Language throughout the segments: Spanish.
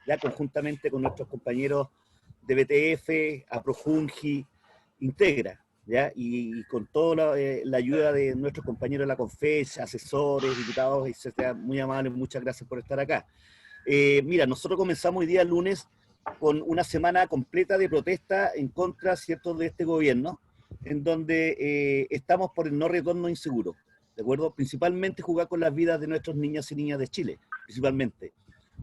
ya conjuntamente con nuestros compañeros de BTF, APROJUNGI, Integra, ¿ya? Y con toda la ayuda de nuestros compañeros de la CONFES, asesores, diputados, etcétera, muy amables, muchas gracias por estar acá. Mira, nosotros comenzamos hoy día lunes con una semana completa de protesta en contra, ¿cierto?, de este gobierno, en donde estamos por el no retorno inseguro, ¿de acuerdo? Principalmente jugar con las vidas de nuestros niños y niñas de Chile, principalmente.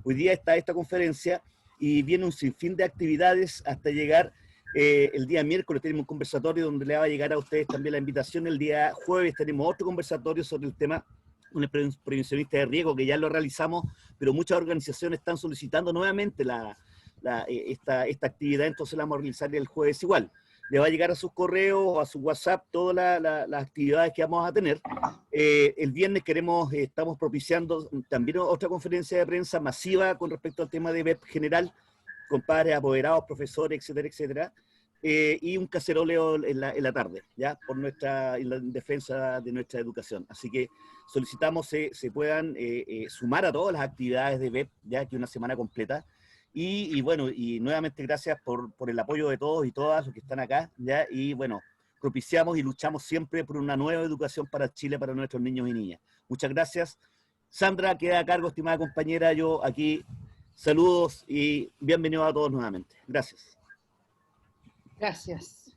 Hoy día está esta conferencia y viene un sinfín de actividades hasta llegar el día miércoles tenemos un conversatorio donde le va a llegar a ustedes también la invitación. El día jueves tenemos otro conversatorio sobre el tema un prevencionista de riesgo que ya lo realizamos, pero muchas organizaciones están solicitando nuevamente esta actividad, entonces la vamos a realizar el jueves igual. Le va a llegar a sus correos o a su WhatsApp todas las actividades que vamos a tener. El viernes estamos propiciando también otra conferencia de prensa masiva con respecto al tema de BEP general, con padres, apoderados, profesores, etcétera, etcétera. Y un caceroleo en la tarde, ¿ya? En la defensa de nuestra educación. Así que solicitamos se puedan sumar a todas las actividades de BEP, ya que una semana completa. Y bueno, y nuevamente gracias por el apoyo de todos y todas los que están acá, ¿ya? Y bueno, propiciamos y luchamos siempre por una nueva educación para Chile, para nuestros niños y niñas. Muchas gracias. Sandra, queda a cargo, estimada compañera, yo aquí. Saludos y bienvenidos a todos nuevamente. Gracias. Gracias.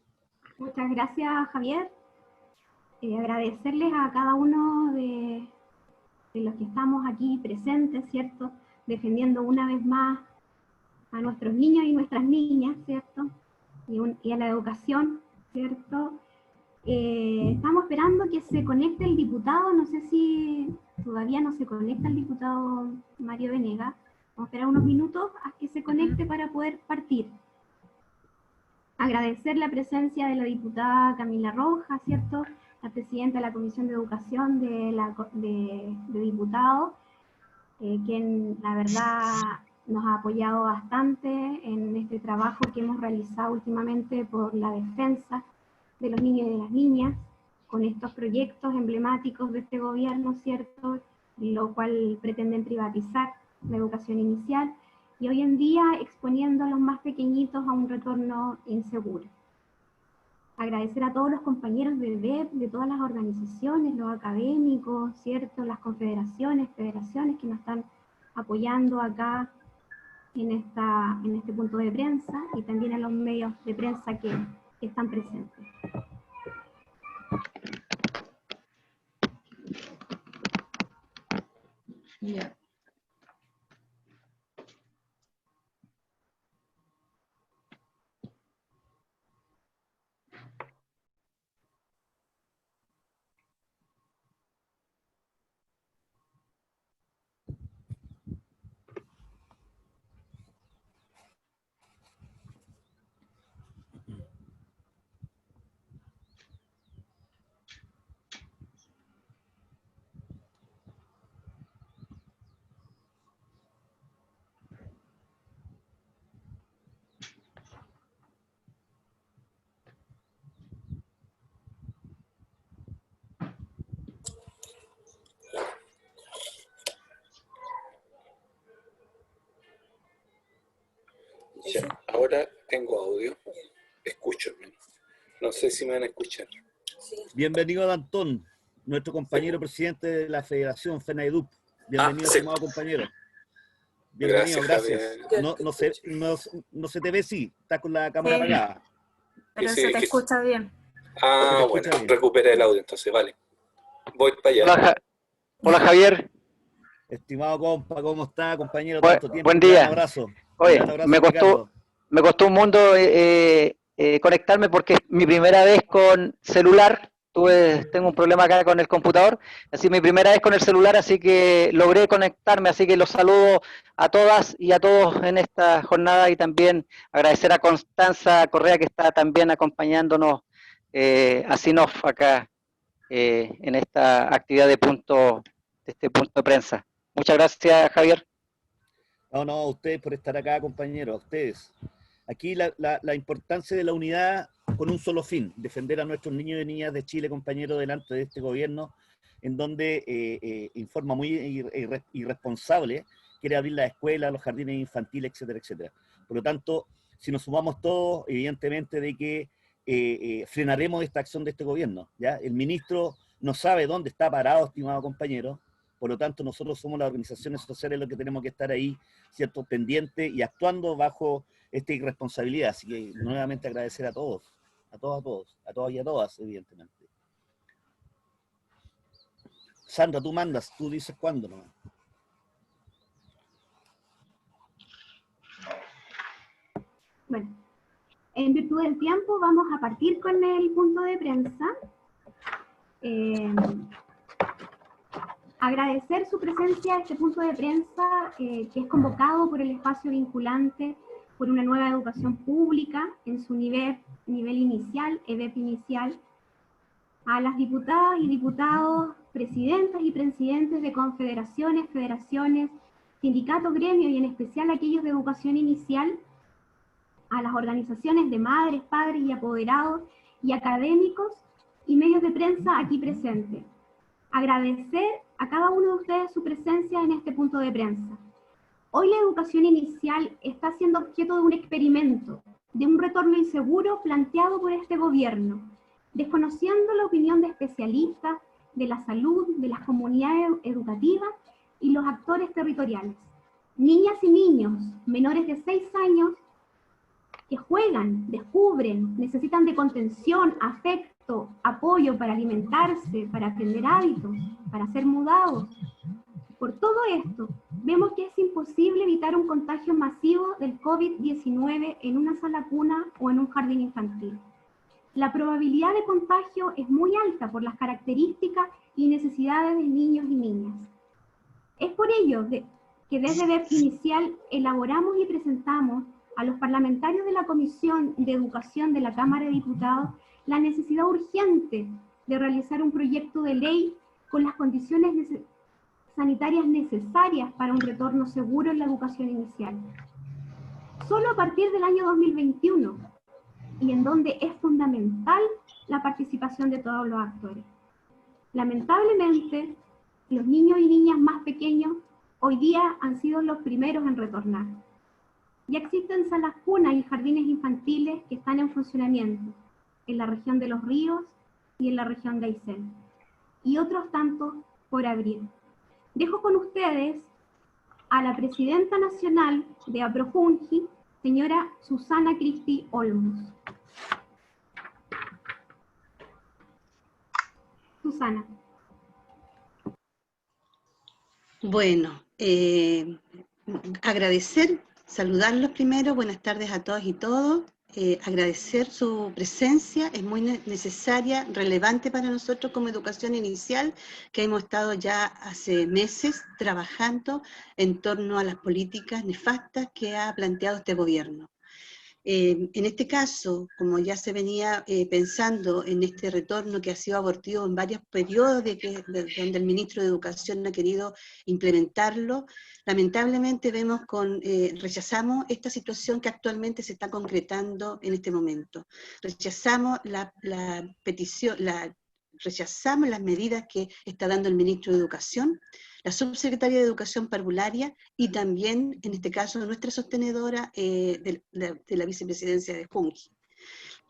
Muchas gracias, Javier. Agradecerles a cada uno de los que estamos aquí presentes, ¿cierto? Defendiendo una vez más a nuestros niños y nuestras niñas, ¿cierto? Y a la educación, ¿cierto? Estamos esperando que se conecte el diputado, no sé si todavía no se conecta el diputado Mario Venegas. Vamos a esperar unos minutos a que se conecte para poder partir. Agradecer la presencia de la diputada Camila Rojas, ¿cierto? La presidenta de la Comisión de Educación de Diputados, quien la verdad nos ha apoyado bastante en este trabajo que hemos realizado últimamente por la defensa de los niños y de las niñas, con estos proyectos emblemáticos de este gobierno, ¿cierto? Lo cual pretenden privatizar la educación inicial, y hoy en día exponiendo a los más pequeñitos a un retorno inseguro. Agradecer a todos los compañeros del BEP, de todas las organizaciones, los académicos, ¿cierto? Las confederaciones, federaciones que nos están apoyando acá en este punto de prensa, y también a los medios de prensa que están presentes. Yeah. Ya, ahora tengo audio. Escucho. No sé si me van a escuchar. Bienvenido, Antón, nuestro compañero presidente de la Federación FENAEDUP. Bienvenido, sí. estimado compañero. Bienvenido, gracias. No se te ve, sí, estás con la cámara apagada. Pero se te escucha bien. Bueno, recuperé el audio, entonces, vale. Voy para allá. Hola, Javier. Estimado compa, ¿cómo está, compañero? Tanto tiempo. Buen día. Un abrazo. Oye, me costó un mundo conectarme porque es mi primera vez con celular. Tengo un problema acá con el computador, así mi primera vez con el celular, así que logré conectarme, así que los saludo a todas y a todos en esta jornada, y también agradecer a Constanza Correa, que está también acompañándonos a SINOF acá en esta actividad de este punto de prensa. Muchas gracias, Javier. No, a ustedes por estar acá, compañeros, a ustedes. Aquí la importancia de la unidad con un solo fin, defender a nuestros niños y niñas de Chile, compañeros, delante de este gobierno, en donde en forma muy irresponsable quiere abrir las escuelas, los jardines infantiles, etcétera, etcétera. Por lo tanto, si nos sumamos todos, evidentemente de que frenaremos esta acción de este gobierno, ¿ya? El ministro no sabe dónde está parado, estimado compañero, por lo tanto nosotros somos las organizaciones sociales los que tenemos que estar ahí, ¿cierto?, pendientes y actuando bajo esta irresponsabilidad. Así que nuevamente agradecer a todos, a todos y a todas, evidentemente. Sandra, tú mandas, tú dices cuándo, ¿no? Bueno, en virtud del tiempo vamos a partir con el punto de prensa. Agradecer su presencia a este punto de prensa que es convocado por el espacio vinculante por una nueva educación pública en su nivel inicial, EBEP inicial, a las diputadas y diputados, presidentas y presidentes de confederaciones, federaciones, sindicatos, gremios y en especial aquellos de educación inicial, a las organizaciones de madres, padres y apoderados y académicos y medios de prensa aquí presentes. Agradecer a cada uno de ustedes su presencia en este punto de prensa. Hoy la educación inicial está siendo objeto de un experimento, de un retorno inseguro planteado por este gobierno, desconociendo la opinión de especialistas, de la salud, de las comunidades educativas y los actores territoriales. Niñas y niños menores de 6 años que juegan, descubren, necesitan de contención, afecto, apoyo para alimentarse, para aprender hábitos, para ser mudados. Por todo esto, vemos que es imposible evitar un contagio masivo del COVID-19 en una sala cuna o en un jardín infantil. La probabilidad de contagio es muy alta por las características y necesidades de niños y niñas. Es por ello que desde EBEP Inicial elaboramos y presentamos a los parlamentarios de la Comisión de Educación de la Cámara de Diputados la necesidad urgente de realizar un proyecto de ley con las condiciones sanitarias necesarias para un retorno seguro en la educación inicial. Solo a partir del año 2021, y en donde es fundamental la participación de todos los actores. Lamentablemente, los niños y niñas más pequeños hoy día han sido los primeros en retornar. Ya existen salas cunas y jardines infantiles que están en funcionamiento en la región de Los Ríos y en la región de Aysén, y otros tantos por abrir. Dejo con ustedes a la presidenta nacional de APROFUNGI, señora Susana Cristi Olmos. Susana. Bueno, agradecer, saludarlos primero, buenas tardes a todas y todos, agradecer su presencia, es muy necesaria, relevante para nosotros como educación inicial, que hemos estado ya hace meses trabajando en torno a las políticas nefastas que ha planteado este gobierno. En este caso, como ya se venía pensando en este retorno que ha sido abortivo en varios periodos donde el ministro de Educación ha querido implementarlo, lamentablemente rechazamos esta situación que actualmente se está concretando en este momento. Rechazamos rechazamos las medidas que está dando el ministro de Educación, la subsecretaria de Educación Parvularia y también, en este caso, nuestra sostenedora de la vicepresidencia de FUNGI.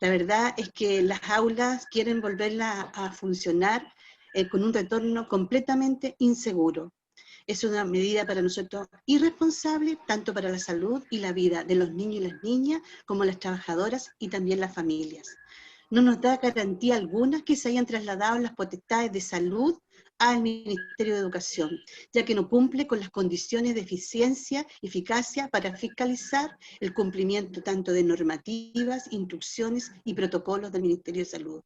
La verdad es que las aulas quieren volverlas a funcionar con un retorno completamente inseguro. Es una medida para nosotros irresponsable, tanto para la salud y la vida de los niños y las niñas, como las trabajadoras y también las familias. No nos da garantía alguna que se hayan trasladado las potestades de salud al Ministerio de Educación, ya que no cumple con las condiciones de eficiencia y eficacia para fiscalizar el cumplimiento tanto de normativas, instrucciones y protocolos del Ministerio de Salud.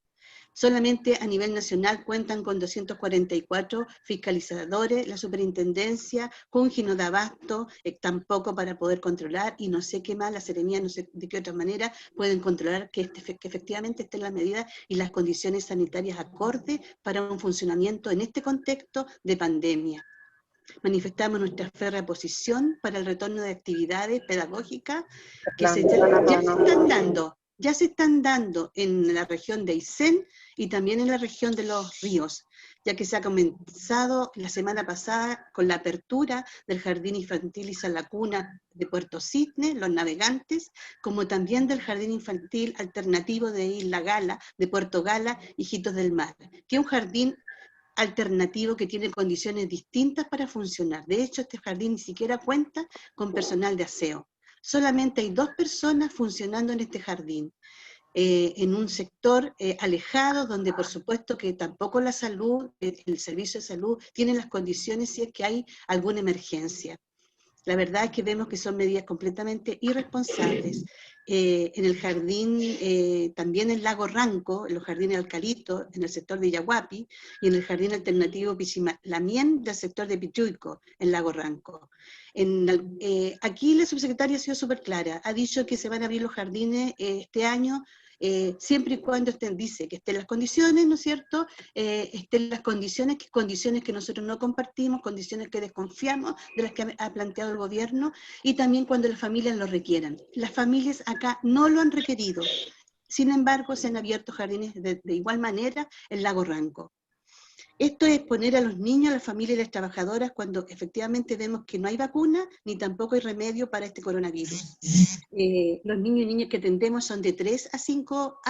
Solamente a nivel nacional cuentan con 244 fiscalizadores, la superintendencia, FUNGI no da abasto, tampoco para poder controlar, y no sé qué más, la Seremía no sé de qué otra manera pueden controlar que efectivamente estén las medidas y las condiciones sanitarias acordes para un funcionamiento en este contexto de pandemia. Manifestamos nuestra férrea posición para el retorno de actividades pedagógicas que ya se están dando en la región de Aysén y también en la región de Los Ríos. ya que se ha comenzado la semana pasada con la apertura del Jardín Infantil Isa la Cuna de Puerto Cisne, Los Navegantes, como también del Jardín Infantil Alternativo de Isla Gala, de Puerto Gala, Hijitos del Mar, que es un jardín alternativo que tiene condiciones distintas para funcionar. De hecho, este jardín ni siquiera cuenta con personal de aseo. Solamente hay 2 personas funcionando en este jardín. En un sector alejado, donde por supuesto que tampoco la salud, el servicio de salud, tiene las condiciones si es que hay alguna emergencia. La verdad es que vemos que son medidas completamente irresponsables. En el jardín, también en Lago Ranco, en los jardines Alcalito, en el sector de Yaguapi, y en el jardín alternativo Pichilamien del sector de Pichuico, en Lago Ranco. Aquí la subsecretaria ha sido súper clara, ha dicho que se van a abrir los jardines este año, siempre y cuando dice que estén las condiciones, ¿no es cierto? Estén las condiciones que nosotros no compartimos, condiciones que desconfiamos de las que ha planteado el gobierno, y también cuando las familias lo requieran. Las familias acá no lo han requerido. Sin embargo, se han abierto jardines de igual manera en Lago Ranco. Esto es poner a los niños, a las familias y las trabajadoras cuando efectivamente vemos que no hay vacuna ni tampoco hay remedio para este coronavirus. Los niños y niñas que atendemos son de 3 a 5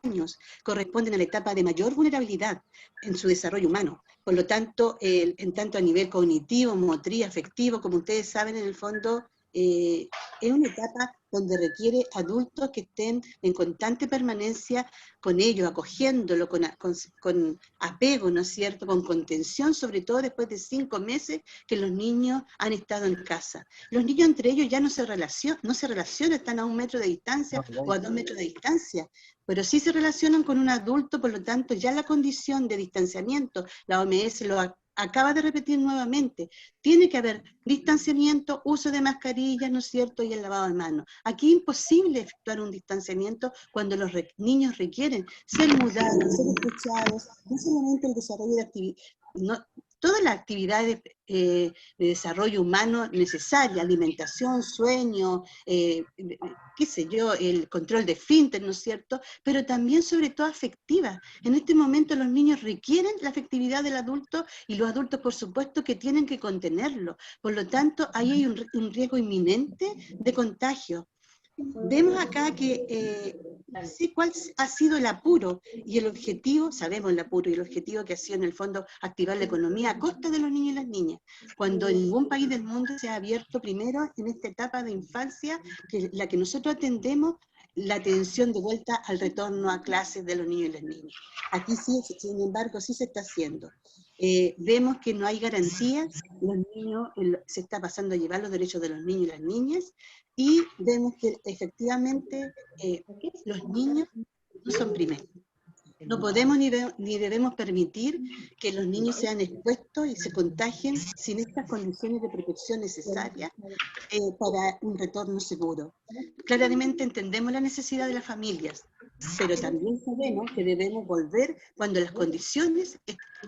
años, corresponden a la etapa de mayor vulnerabilidad en su desarrollo humano. Por lo tanto, en tanto a nivel cognitivo, motriz, afectivo, como ustedes saben, en el fondo, es una etapa donde requiere adultos que estén en constante permanencia con ellos, acogiéndolo con apego, ¿no es cierto?, con contención, sobre todo después de 5 meses que los niños han estado en casa. Los niños entre ellos ya no se relacionan, están a 1 metro de distancia o a 2 metros de distancia, pero sí se relacionan con un adulto, por lo tanto ya la condición de distanciamiento, la OMS lo acaba de repetir nuevamente, tiene que haber distanciamiento, uso de mascarillas, ¿no es cierto?, y el lavado de manos. Aquí es imposible efectuar un distanciamiento cuando los niños requieren ser mudados, ser escuchados, no solamente el desarrollo de actividades, todas las actividades de desarrollo humano necesarias, alimentación, sueño, qué sé yo, el control de esfínter, ¿no es cierto?, pero también sobre todo afectiva. En este momento los niños requieren la afectividad del adulto y los adultos por supuesto que tienen que contenerlo. Por lo tanto, ahí hay un riesgo inminente de contagio. Vemos acá que sé cuál ha sido el apuro y el objetivo, sabemos el apuro y el objetivo que ha sido en el fondo activar la economía a costa de los niños y las niñas, cuando en ningún país del mundo se ha abierto primero en esta etapa de infancia, que la que nosotros atendemos, la atención de vuelta al retorno a clases de los niños y las niñas. Aquí sí, sin embargo, sí se está haciendo. Vemos que no hay garantías, los niños, se está pasando a llevar los derechos de los niños y las niñas, y vemos que efectivamente los niños no son primeros. No podemos ni debemos permitir que los niños sean expuestos y se contagien sin estas condiciones de protección necesarias para un retorno seguro. Claramente entendemos la necesidad de las familias, pero también sabemos que debemos volver cuando las condiciones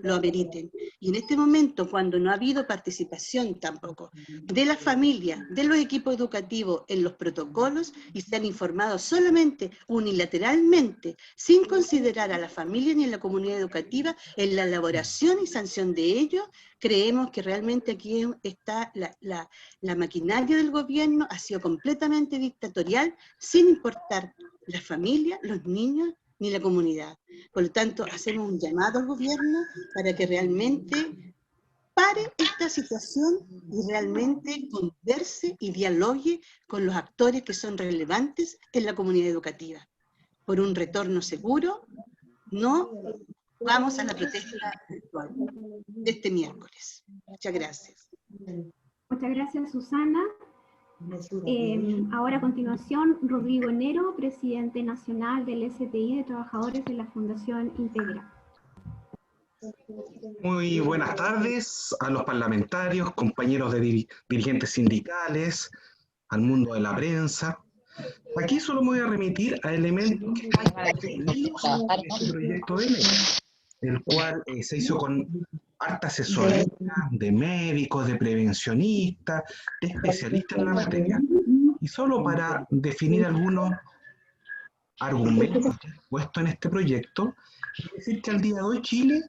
lo ameriten. Y en este momento, cuando no ha habido participación tampoco de las familias, de los equipos educativos en los protocolos, y se han informado solamente unilateralmente, sin considerar a la familia ni a la comunidad educativa en la elaboración y sanción de ellos, creemos que realmente aquí está la maquinaria del gobierno, ha sido completamente dictatorial, sin importar la familia, los niños, ni la comunidad. Por lo tanto, hacemos un llamado al gobierno para que realmente pare esta situación y realmente converse y dialogue con los actores que son relevantes en la comunidad educativa. Por un retorno seguro, no vamos a la protesta virtual de este miércoles. Muchas gracias. Muchas gracias, Susana. Ahora a continuación, Rodrigo Enero, presidente nacional del STI de Trabajadores de la Fundación Integra. Muy buenas tardes a los parlamentarios, compañeros de dirigentes sindicales, al mundo de la prensa. Aquí solo me voy a remitir a elementos que en este proyecto de ley, el cual se hizo con harta asesoría de médicos, de prevencionistas, de especialistas en la materia. Y solo para definir algunos argumentos puestos en este proyecto, es decir que al día de hoy Chile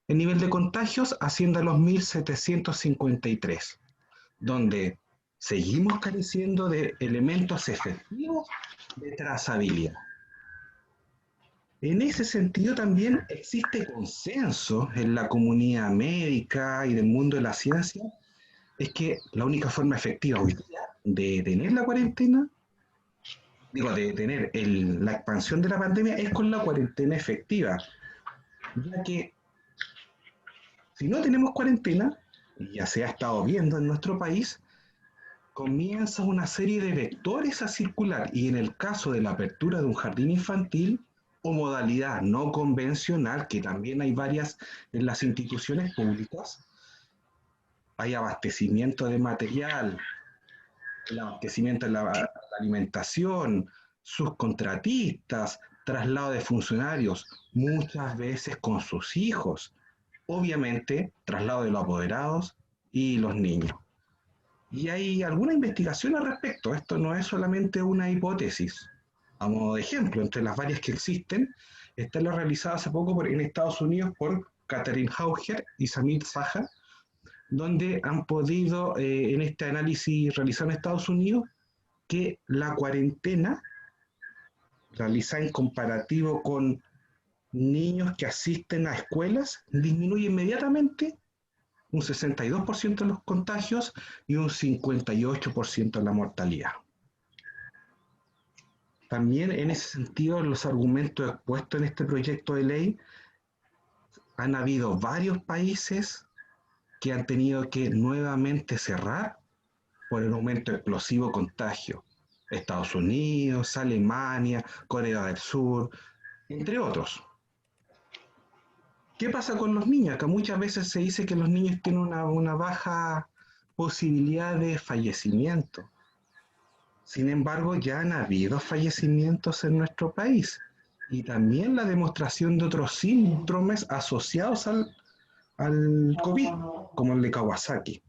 El nivel de contagios asciende a los 1.753, donde seguimos careciendo de elementos efectivos de trazabilidad. En ese sentido también existe consenso en la comunidad médica y del mundo de la ciencia, es que la única forma efectiva hoy día de tener la cuarentena, de tener la expansión de la pandemia, es con la cuarentena efectiva, ya que si no tenemos cuarentena, y ya se ha estado viendo en nuestro país, comienza una serie de vectores a circular, y en el caso de la apertura de un jardín infantil o modalidad no convencional, que también hay varias en las instituciones públicas, hay abastecimiento de material, el abastecimiento de la alimentación, subcontratistas, traslado de funcionarios, muchas veces con sus hijos, obviamente traslado de los apoderados y los niños. Y hay alguna investigación al respecto, esto no es solamente una hipótesis. A modo de ejemplo, entre las varias que existen, está la realizada hace poco en Estados Unidos por Catherine Hauger y Samir Saha, donde han podido, en este análisis realizado en Estados Unidos, que la cuarentena, realizada en comparativo con niños que asisten a escuelas, disminuye inmediatamente un 62% de los contagios y un 58% de la mortalidad. También en ese sentido, los argumentos expuestos en este proyecto de ley, han habido varios países que han tenido que nuevamente cerrar por el aumento explosivo de contagio. Estados Unidos, Alemania, Corea del Sur, entre otros. ¿Qué pasa con los niños? Acá muchas veces se dice que los niños tienen una baja posibilidad de fallecimiento. Sin embargo, ya han habido fallecimientos en nuestro país. Y también la demostración de otros síndromes asociados al COVID, como el de Kawasaki.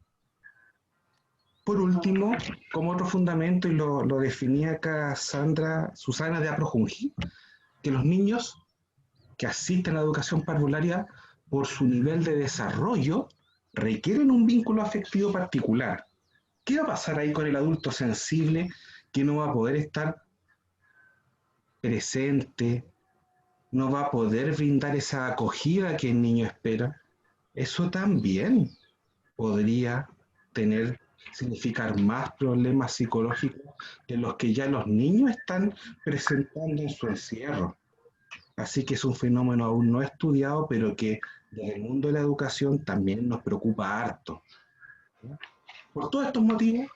Por último, como otro fundamento, y lo definía acá Susana de Aprojungi, que los niños que asisten a la educación parvularia, por su nivel de desarrollo, requieren un vínculo afectivo particular. ¿Qué va a pasar ahí con el adulto sensible que no va a poder estar presente, no va a poder brindar esa acogida que el niño espera? Eso también podría significar más problemas psicológicos de los que ya los niños están presentando en su encierro. Así que es un fenómeno aún no estudiado, pero que desde el mundo de la educación también nos preocupa harto. Por todos estos motivos,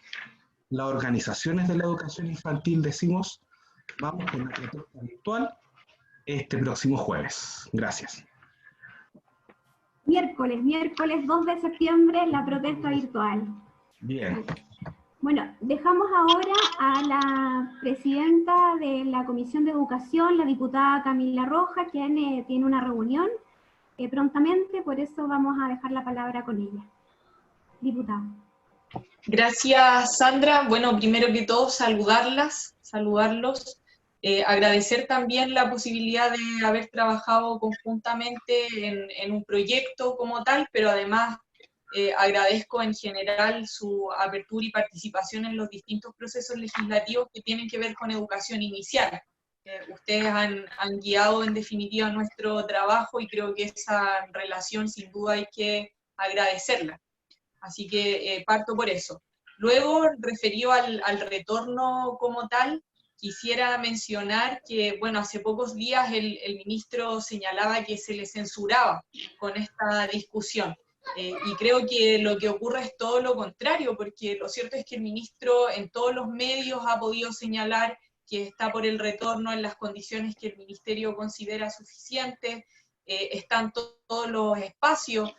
las organizaciones de la educación infantil decimos, vamos con la protesta virtual este próximo jueves. Gracias. Miércoles 2 de septiembre, la protesta virtual. Bien. Bueno, dejamos ahora a la presidenta de la Comisión de Educación, la diputada Camila Rojas, quien tiene una reunión prontamente, por eso vamos a dejar la palabra con ella. Diputada. Gracias, Sandra. Bueno, primero que todo, saludarlos, agradecer también la posibilidad de haber trabajado conjuntamente en un proyecto como tal, pero además agradezco en general su apertura y participación en los distintos procesos legislativos que tienen que ver con educación inicial. Ustedes han guiado en definitiva nuestro trabajo y creo que esa relación sin duda hay que agradecerla. Así que parto por eso. Luego, referido al retorno como tal, quisiera mencionar que, bueno, hace pocos días el ministro señalaba que se le censuraba con esta discusión. Y creo que lo que ocurre es todo lo contrario, porque lo cierto es que el ministro en todos los medios ha podido señalar que está por el retorno en las condiciones que el ministerio considera suficientes, están todos los espacios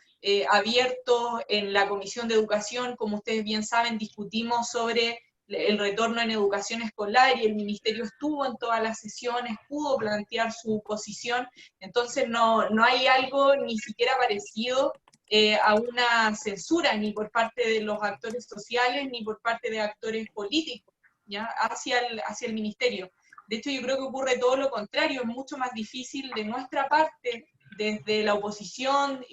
abiertos en la Comisión de Educación. Como ustedes bien saben, discutimos sobre el retorno en educación escolar y el ministerio estuvo en todas las sesiones, pudo plantear su posición, entonces no hay algo ni siquiera parecido a una censura, ni por parte de los actores sociales, ni por parte de actores políticos, ¿ya? Hacia el ministerio. De hecho, yo creo que ocurre todo lo contrario, es mucho más difícil de nuestra parte desde la oposición,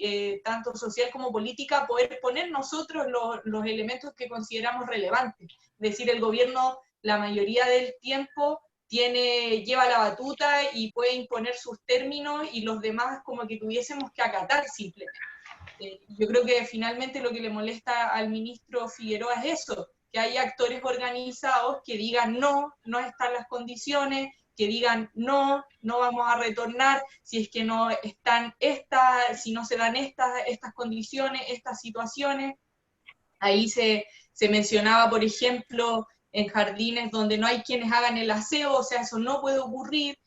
tanto social como política, poder poner nosotros los elementos que consideramos relevantes. Es decir, el gobierno la mayoría del tiempo lleva la batuta y puede imponer sus términos y los demás como que tuviésemos que acatar simplemente. Yo creo que finalmente lo que le molesta al ministro Figueroa es eso, que hay actores organizados que digan no están las condiciones, que digan no vamos a retornar si es que no están si no se dan estas condiciones, estas situaciones. Ahí se mencionaba, por ejemplo, en jardines donde no hay quienes hagan el aseo, o sea, eso no puede ocurrir.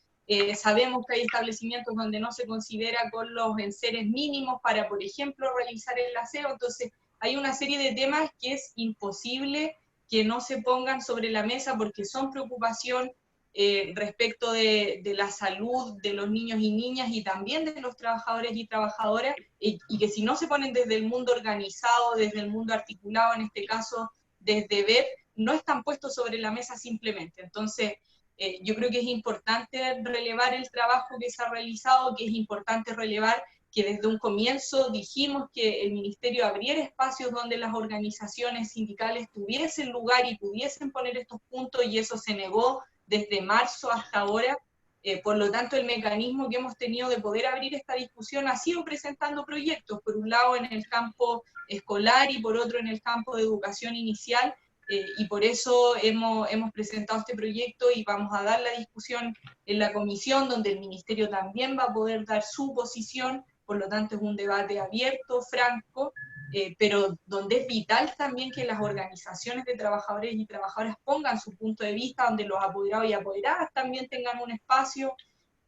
Sabemos que hay establecimientos donde no se considera con los enseres mínimos para, por ejemplo, realizar el aseo. Entonces, hay una serie de temas que es imposible que no se pongan sobre la mesa porque son preocupación respecto de la salud de los niños y niñas y también de los trabajadores y trabajadoras, y que si no se ponen desde el mundo organizado, desde el mundo articulado, en este caso desde BEP, no están puestos sobre la mesa simplemente. Entonces, yo creo que es importante relevar el trabajo que se ha realizado, que es importante relevar que desde un comienzo dijimos que el Ministerio abriera espacios donde las organizaciones sindicales tuviesen lugar y pudiesen poner estos puntos, y eso se negó desde marzo hasta ahora. Por lo tanto, el mecanismo que hemos tenido de poder abrir esta discusión ha sido presentando proyectos, por un lado en el campo escolar y por otro en el campo de educación inicial, y por eso hemos presentado este proyecto y vamos a dar la discusión en la comisión, donde el Ministerio también va a poder dar su posición. Por lo tanto, es un debate abierto, franco, pero donde es vital también que las organizaciones de trabajadores y trabajadoras pongan su punto de vista, donde los apoderados y apoderadas también tengan un espacio.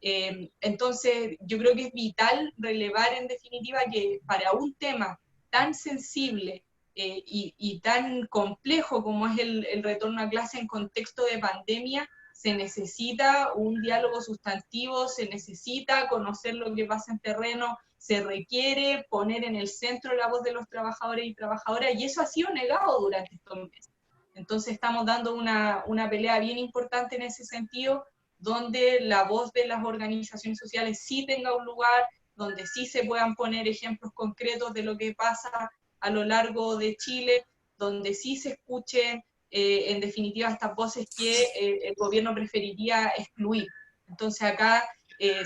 Entonces, yo creo que es vital relevar en definitiva que para un tema tan sensible y tan complejo como es el retorno a clase en contexto de pandemia, se necesita un diálogo sustantivo, se necesita conocer lo que pasa en terreno, se requiere poner en el centro la voz de los trabajadores y trabajadoras, y eso ha sido negado durante estos meses. Entonces estamos dando una pelea bien importante en ese sentido, donde la voz de las organizaciones sociales sí tenga un lugar, donde sí se puedan poner ejemplos concretos de lo que pasa a lo largo de Chile, donde sí se escuchen en definitiva estas voces que el gobierno preferiría excluir. Entonces acá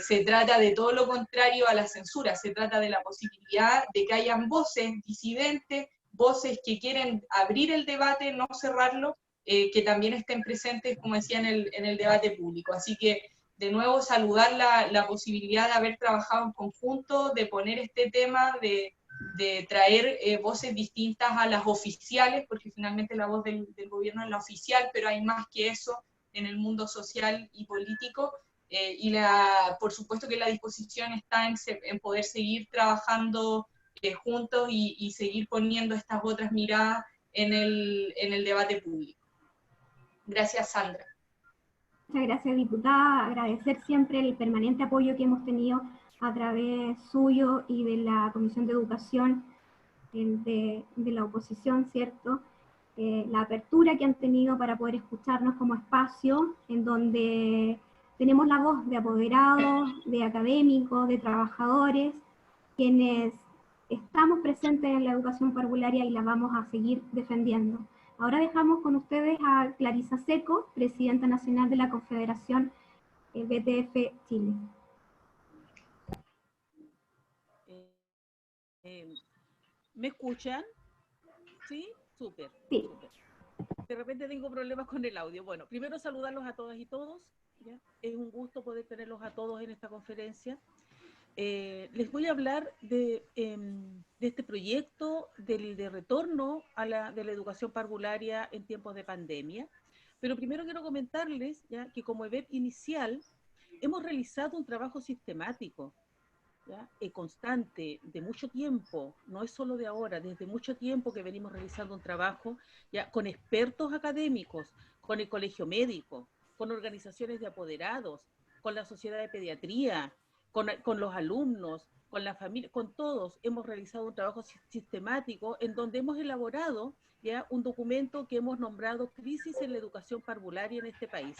se trata de todo lo contrario a la censura, se trata de la posibilidad de que hayan voces disidentes, voces que quieren abrir el debate, no cerrarlo, que también estén presentes, como decía, en el debate público. Así que, de nuevo, saludar la posibilidad de haber trabajado en conjunto, de poner este tema, de traer voces distintas a las oficiales, porque finalmente la voz del gobierno es la oficial, pero hay más que eso en el mundo social y político, y por supuesto que la disposición está en poder seguir trabajando juntos y seguir poniendo estas otras miradas en el debate público. Gracias, Sandra. Muchas gracias, diputada. Agradecer siempre el permanente apoyo que hemos tenido a través suyo y de la Comisión de Educación de la oposición, ¿cierto? La apertura que han tenido para poder escucharnos como espacio en donde tenemos la voz de apoderados, de académicos, de trabajadores, quienes estamos presentes en la educación parvularia y la vamos a seguir defendiendo. Ahora dejamos con ustedes a Clarisa Seco, presidenta nacional de la Confederación BTF Chile. ¿Me escuchan? ¿Sí? Súper. Sí. Súper. De repente tengo problemas con el audio. Bueno, primero saludarlos a todas y todos. ¿Ya? Es un gusto poder tenerlos a todos en esta conferencia. Les voy a hablar de este proyecto de retorno de la educación parvularia en tiempos de pandemia, pero primero quiero comentarles ya que como EBEP inicial hemos realizado un trabajo sistemático, ¿ya? Constante, de mucho tiempo, no es solo de ahora, desde mucho tiempo que venimos realizando un trabajo ya con expertos académicos, con el colegio médico, con organizaciones de apoderados, con la sociedad de pediatría, con los alumnos, con la familia, con todos hemos realizado un trabajo sistemático en donde hemos elaborado ya un documento que hemos nombrado Crisis en la Educación Parvularia en este país.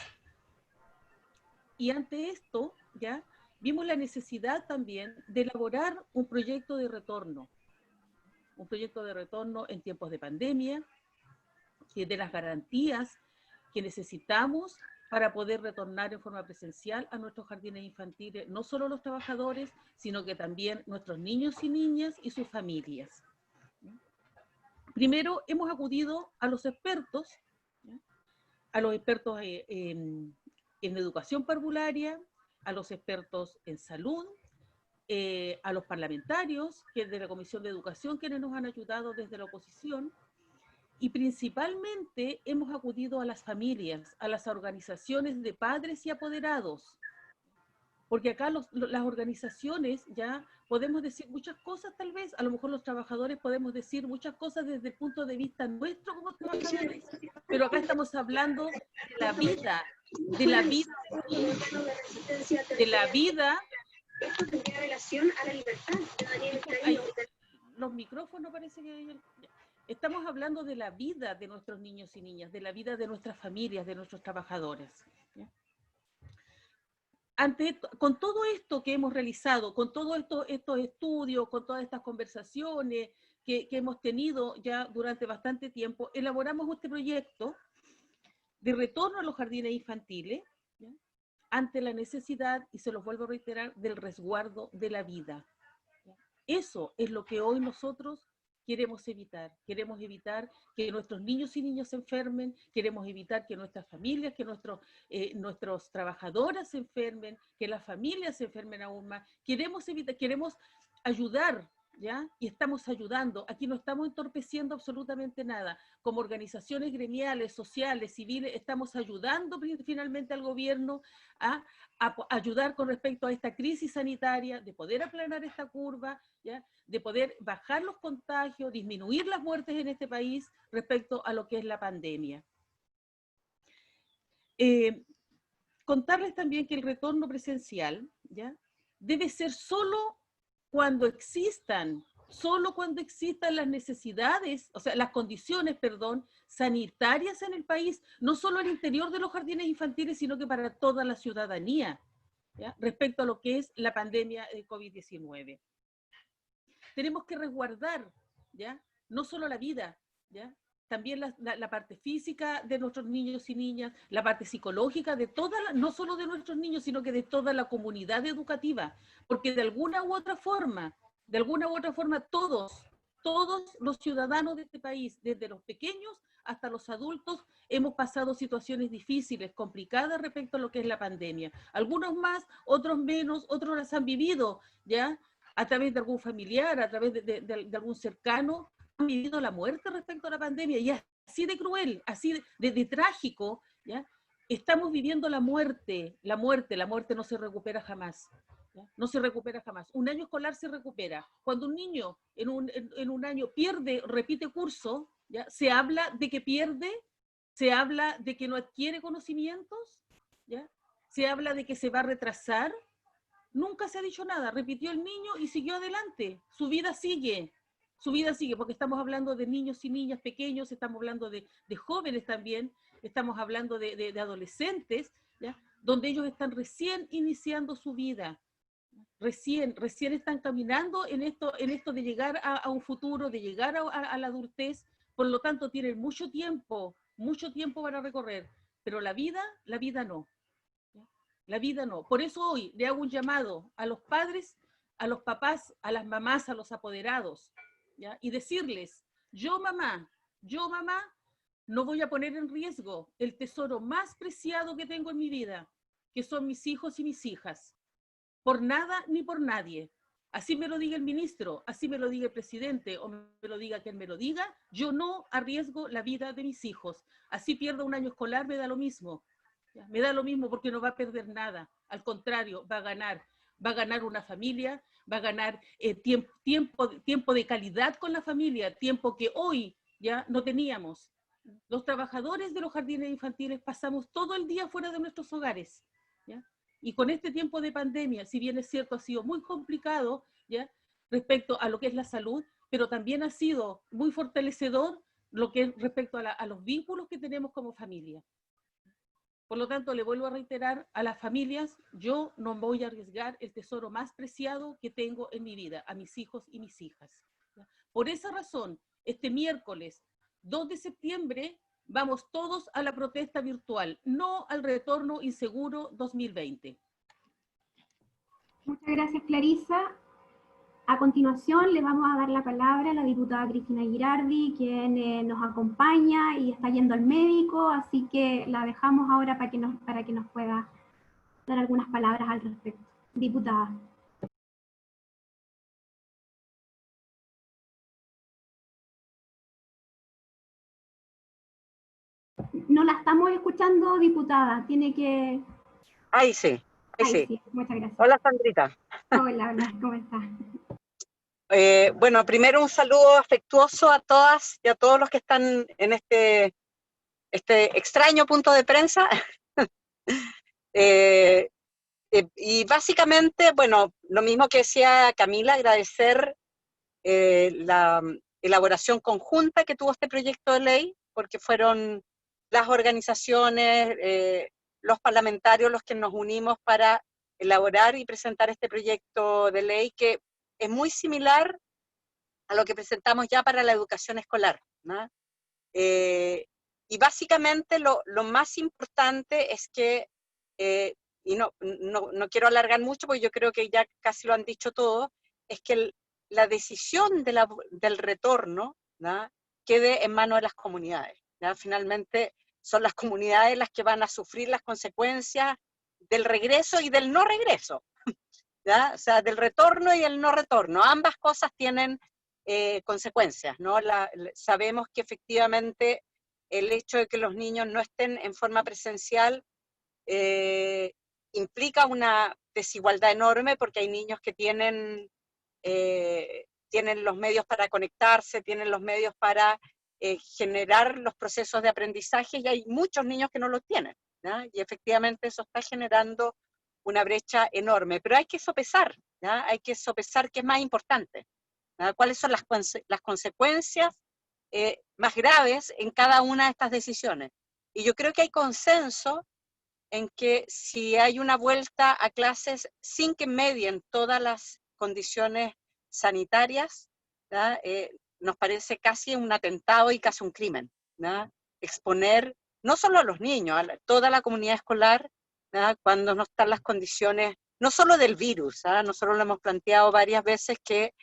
Y ante esto, ya vimos la necesidad también de elaborar un proyecto de retorno en tiempos de pandemia, que de las garantías que necesitamos para poder retornar en forma presencial a nuestros jardines infantiles, no solo los trabajadores, sino que también nuestros niños y niñas y sus familias. Primero, hemos acudido a los expertos, en educación parvularia, a los expertos en salud, a los parlamentarios, que de la Comisión de Educación, quienes nos han ayudado desde la oposición, y principalmente hemos acudido a las familias, a las organizaciones de padres y apoderados, porque acá las organizaciones ya podemos decir muchas cosas tal vez, a lo mejor los trabajadores podemos decir muchas cosas desde el punto de vista nuestro como trabajadores, pero acá estamos hablando de la vida, de la vida, de la vida. Esto tendría relación a la libertad. Los micrófonos parece que... Estamos hablando de la vida de nuestros niños y niñas, de la vida de nuestras familias, de nuestros trabajadores. Con todo esto que hemos realizado, con todos estos estudios, con todas estas conversaciones que hemos tenido ya durante bastante tiempo, elaboramos este proyecto de retorno a los jardines infantiles, ¿ya?, ante la necesidad, y se los vuelvo a reiterar, del resguardo de la vida. Eso es lo que hoy nosotros queremos evitar. Queremos evitar que nuestros niños y niñas se enfermen, queremos evitar que nuestras familias, que nuestros trabajadoras se enfermen, que las familias se enfermen aún más. Queremos ayudar, ¿ya? Y estamos ayudando. Aquí no estamos entorpeciendo absolutamente nada. Como organizaciones gremiales, sociales, civiles, estamos ayudando finalmente al gobierno a ayudar con respecto a esta crisis sanitaria, de poder aplanar esta curva, ¿ya?, de poder bajar los contagios, disminuir las muertes en este país respecto a lo que es la pandemia. Contarles también que el retorno presencial, ¿ya?, debe ser solo cuando existan las necesidades, o sea, las condiciones, perdón, sanitarias en el país, no solo al interior de los jardines infantiles, sino que para toda la ciudadanía, ¿ya?, respecto a lo que es la pandemia de COVID-19. Tenemos que resguardar, ¿ya?, no solo la vida, ¿ya?, también la parte física de nuestros niños y niñas, la parte psicológica de no solo de nuestros niños, sino que de toda la comunidad educativa, porque de alguna u otra forma, todos los ciudadanos de este país, desde los pequeños hasta los adultos, hemos pasado situaciones difíciles, complicadas respecto a lo que es la pandemia. Algunos más, otros menos, otros las han vivido, ¿ya?, a través de algún familiar, a través de algún cercano, han vivido la muerte respecto a la pandemia, y así de cruel, así de trágico, ¿ya? Estamos viviendo la muerte no se recupera jamás, ¿ya? No se recupera jamás. Un año escolar se recupera. Cuando un niño en un año repite curso, ¿ya?, se habla de que pierde, se habla de que no adquiere conocimientos, ¿ya?, se habla de que se va a retrasar. Nunca se ha dicho nada, repitió el niño y siguió adelante, su vida sigue, porque estamos hablando de niños y niñas pequeños, estamos hablando de jóvenes también, estamos hablando de adolescentes, ¿ya?, donde ellos están recién iniciando su vida, recién están caminando en esto de llegar a un futuro, de llegar a la adultez, por lo tanto tienen mucho tiempo para recorrer, pero la vida no. La vida no. Por eso hoy le hago un llamado a los padres, a los papás, a las mamás, a los apoderados, ¿ya?, y decirles, yo mamá, no voy a poner en riesgo el tesoro más preciado que tengo en mi vida, que son mis hijos y mis hijas, por nada ni por nadie. Así me lo diga el ministro, así me lo diga el presidente, o me lo diga quien me lo diga, yo no arriesgo la vida de mis hijos. Así pierdo un año escolar, me da lo mismo. Me da lo mismo, porque no va a perder nada, al contrario, va a ganar una familia, va a ganar tiempo de calidad con la familia, tiempo que hoy ya no teníamos. Los trabajadores de los jardines infantiles pasamos todo el día fuera de nuestros hogares, ¿ya? Y con este tiempo de pandemia, si bien es cierto, ha sido muy complicado, ¿ya?, respecto a lo que es la salud, pero también ha sido muy fortalecedor lo que es respecto a los vínculos que tenemos como familia. Por lo tanto, le vuelvo a reiterar a las familias, yo no voy a arriesgar el tesoro más preciado que tengo en mi vida, a mis hijos y mis hijas. Por esa razón, este miércoles 2 de septiembre, vamos todos a la protesta virtual, no al retorno inseguro 2020. Muchas gracias, Clarisa. A continuación, le vamos a dar la palabra a la diputada Cristina Girardi, quien nos acompaña y está yendo al médico, así que la dejamos ahora para que nos pueda dar algunas palabras al respecto. Diputada. No la estamos escuchando, diputada. Tiene que... Ahí sí, ahí sí. Muchas gracias. Hola, Sandrita. Hola, ¿cómo estás? Bueno, primero un saludo afectuoso a todas y a todos los que están en este extraño punto de prensa. Y básicamente, bueno, lo mismo que decía Camila, agradecer la elaboración conjunta que tuvo este proyecto de ley, porque fueron las organizaciones, los parlamentarios los que nos unimos para elaborar y presentar este proyecto de ley que es muy similar a lo que presentamos ya para la educación escolar, ¿no? Y básicamente lo más importante es que, y no quiero alargar mucho porque yo creo que ya casi lo han dicho todo, es que la decisión del retorno, ¿no?, quede en manos de las comunidades, ¿no? Finalmente son las comunidades las que van a sufrir las consecuencias del regreso y del no regreso, ¿ya? O sea, del retorno y el no retorno. Ambas cosas tienen consecuencias, ¿no? Sabemos que efectivamente el hecho de que los niños no estén en forma presencial implica una desigualdad enorme, porque hay niños que tienen los medios para conectarse, tienen los medios para generar los procesos de aprendizaje, y hay muchos niños que no los tienen, ¿no? Y efectivamente eso está generando una brecha enorme, pero hay que sopesar, ¿no? Hay que sopesar qué es más importante, ¿no? Cuáles son las consecuencias más graves en cada una de estas decisiones. Y yo creo que hay consenso en que si hay una vuelta a clases sin que medien todas las condiciones sanitarias, ¿no?, nos parece casi un atentado y casi un crimen, ¿no? Exponer no solo a los niños, a toda la comunidad escolar, ¿no?, cuando no están las condiciones, no solo del virus, ¿no? Nosotros lo hemos planteado varias veces que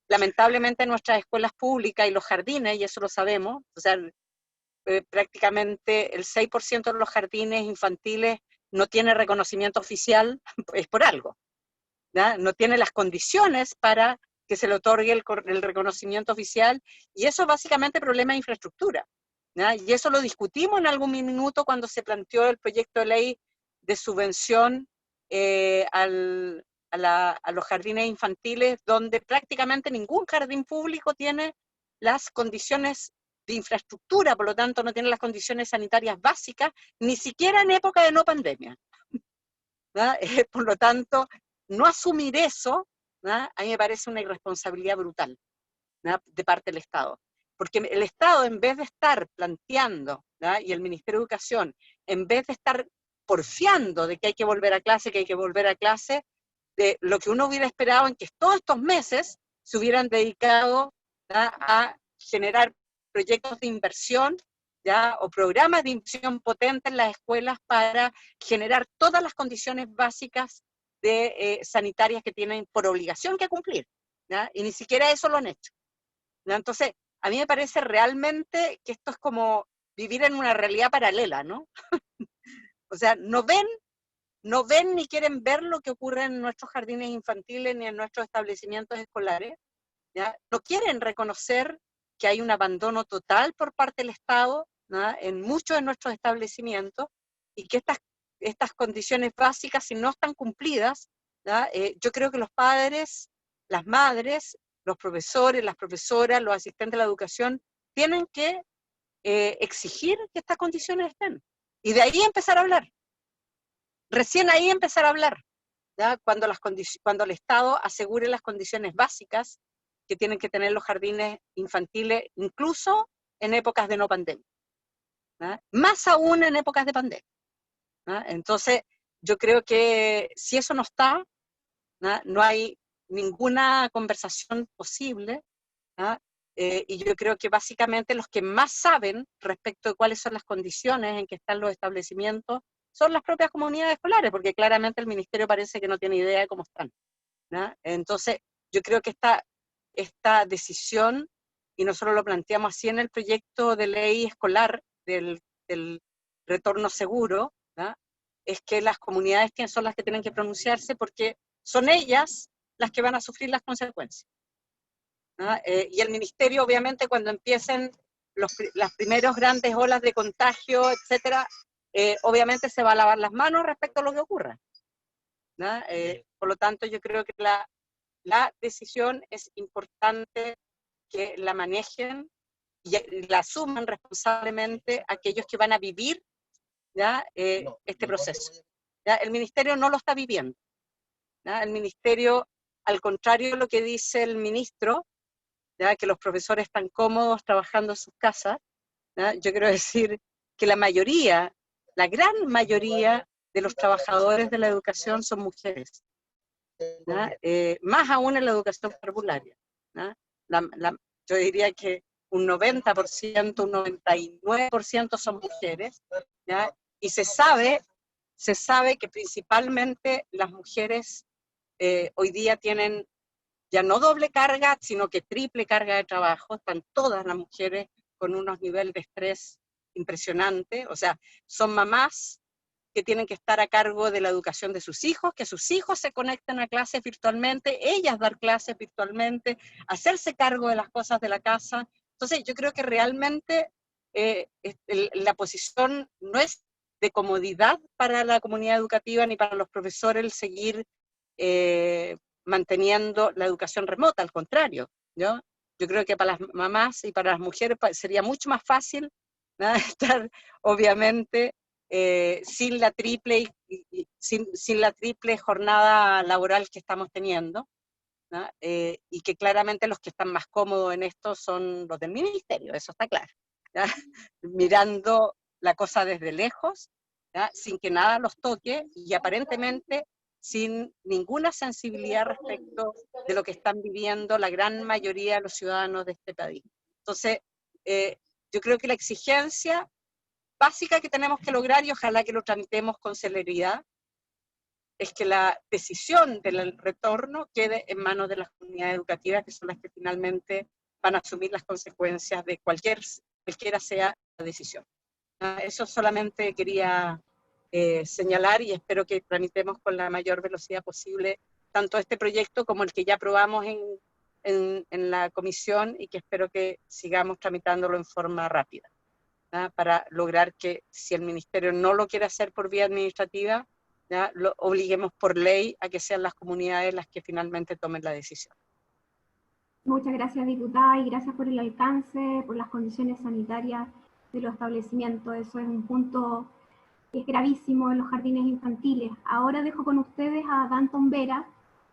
lamentablemente nuestras escuelas públicas y los jardines, y eso lo sabemos, o sea, prácticamente el 6% de los jardines infantiles no tiene reconocimiento oficial, es por algo, ¿ya? No tiene las condiciones para que se le otorgue el reconocimiento oficial, y eso es básicamente problema de infraestructura, ¿ya? Y eso lo discutimos en algún minuto cuando se planteó el proyecto de ley de subvención a los jardines infantiles, donde prácticamente ningún jardín público tiene las condiciones de infraestructura, por lo tanto no tiene las condiciones sanitarias básicas, ni siquiera en época de no pandemia, ¿no? Por lo tanto, no asumir eso, ¿no?, a mí me parece una irresponsabilidad brutal, ¿no?, de parte del Estado. Porque el Estado, en vez de estar planteando, ¿no?, y el Ministerio de Educación, en vez de estar porfiando de que hay que volver a clase, de lo que uno hubiera esperado en que todos estos meses se hubieran dedicado, ¿no?, a generar proyectos de inversión, ¿ya?, o programas de inversión potentes en las escuelas para generar todas las condiciones básicas sanitarias que tienen por obligación que cumplir, ¿ya? Y ni siquiera eso lo han hecho, ¿ya? Entonces, a mí me parece realmente que esto es como vivir en una realidad paralela, ¿no? O sea, no ven ni quieren ver lo que ocurre en nuestros jardines infantiles ni en nuestros establecimientos escolares, ¿ya? No quieren reconocer que hay un abandono total por parte del Estado, ¿no?, en muchos de nuestros establecimientos, y que estas condiciones básicas, si no están cumplidas, ¿no?, yo creo que los padres, las madres, los profesores, las profesoras, los asistentes de la educación, tienen que exigir que estas condiciones estén. Y de ahí empezar a hablar. Recién ahí empezar a hablar, ¿ya?, cuando el Estado asegure las condiciones básicas que tienen que tener los jardines infantiles, incluso en épocas de no pandemia, ¿no?, más aún en épocas de pandemia. Entonces, yo creo que si eso no está, no hay ninguna conversación posible, y yo creo que básicamente los que más saben respecto de cuáles son las condiciones en que están los establecimientos son las propias comunidades escolares, porque claramente el ministerio parece que no tiene idea de cómo están. Entonces, yo creo que esta decisión, y nosotros lo planteamos así en el proyecto de ley escolar del retorno seguro, es que las comunidades son las que tienen que pronunciarse porque son ellas las que van a sufrir las consecuencias. Y el ministerio, obviamente, cuando empiecen las primeras grandes olas de contagio, etcétera, obviamente se va a lavar las manos respecto a lo que ocurra. Por lo tanto, yo creo que la decisión es importante que la manejen y la asuman responsablemente aquellos que van a vivir este proceso. El ministerio no lo está viviendo. El ministerio, al contrario de lo que dice el ministro, que los profesores están cómodos trabajando en sus casas, yo quiero decir que la gran mayoría de los trabajadores de la educación son mujeres, más aún en la educación parvularia. Yo diría que un 90%, un 99% son mujeres, y se sabe que principalmente las mujeres hoy día tienen ya no doble carga, sino que triple carga de trabajo. Están todas las mujeres con unos niveles de estrés impresionantes, o sea, son mamás que tienen que estar a cargo de la educación de sus hijos, que sus hijos se conecten a clases virtualmente, ellas dar clases virtualmente, hacerse cargo de las cosas de la casa. Entonces, yo creo que realmente la posición no es de comodidad para la comunidad educativa ni para los profesores el seguir manteniendo la educación remota, al contrario. Yo creo que para las mamás y para las mujeres sería mucho más fácil estar, obviamente, sin la triple jornada laboral que estamos teniendo, y que claramente los que están más cómodos en esto son los del ministerio, eso está claro, mirando la cosa desde lejos, sin que nada los toque y aparentemente sin ninguna sensibilidad respecto de lo que están viviendo la gran mayoría de los ciudadanos de este país. Entonces, yo creo que la exigencia básica que tenemos que lograr, y ojalá que lo tramitemos con celeridad, es que la decisión del retorno quede en manos de las comunidades educativas, que son las que finalmente van a asumir las consecuencias de cualquiera sea la decisión. Eso solamente quería señalar, y espero que tramitemos con la mayor velocidad posible tanto este proyecto como el que ya aprobamos en la comisión, y que espero que sigamos tramitándolo en forma rápida, para lograr que, si el ministerio no lo quiere hacer por vía administrativa, lo obliguemos por ley a que sean las comunidades las que finalmente tomen la decisión. Muchas gracias, diputada, y gracias por el alcance, por las condiciones sanitarias de los establecimientos. Eso es un punto que es gravísimo en los jardines infantiles. Ahora dejo con ustedes a Danton Vera,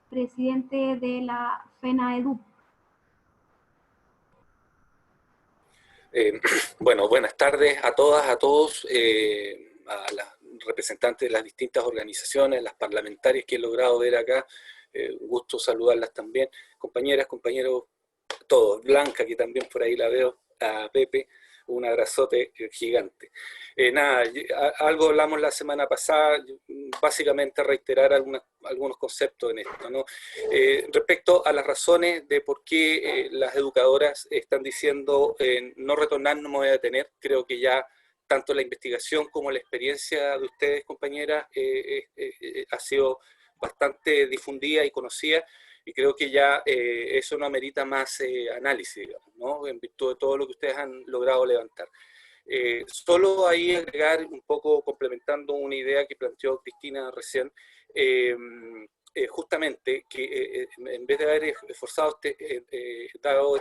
presidente de la FENAEDUC. Bueno, buenas tardes a todas, a todos, a las representantes de las distintas organizaciones, las parlamentarias que he logrado ver acá, un gusto saludarlas también, compañeras, compañeros, todos, Blanca, que también por ahí la veo, a Pepe, un abrazote gigante. Nada, algo hablamos la semana pasada, básicamente reiterar algunos conceptos en esto, ¿no? Respecto a las razones de por qué las educadoras están diciendo no retornar, no me voy a detener, creo que ya tanto la investigación como la experiencia de ustedes, compañeras, ha sido bastante difundida y conocida, y creo que ya eso no amerita más análisis, digamos, ¿no? En virtud de todo lo que ustedes han logrado levantar. Solo ahí agregar un poco, complementando una idea que planteó Cristina recién, justamente que en vez de haber esforzado dado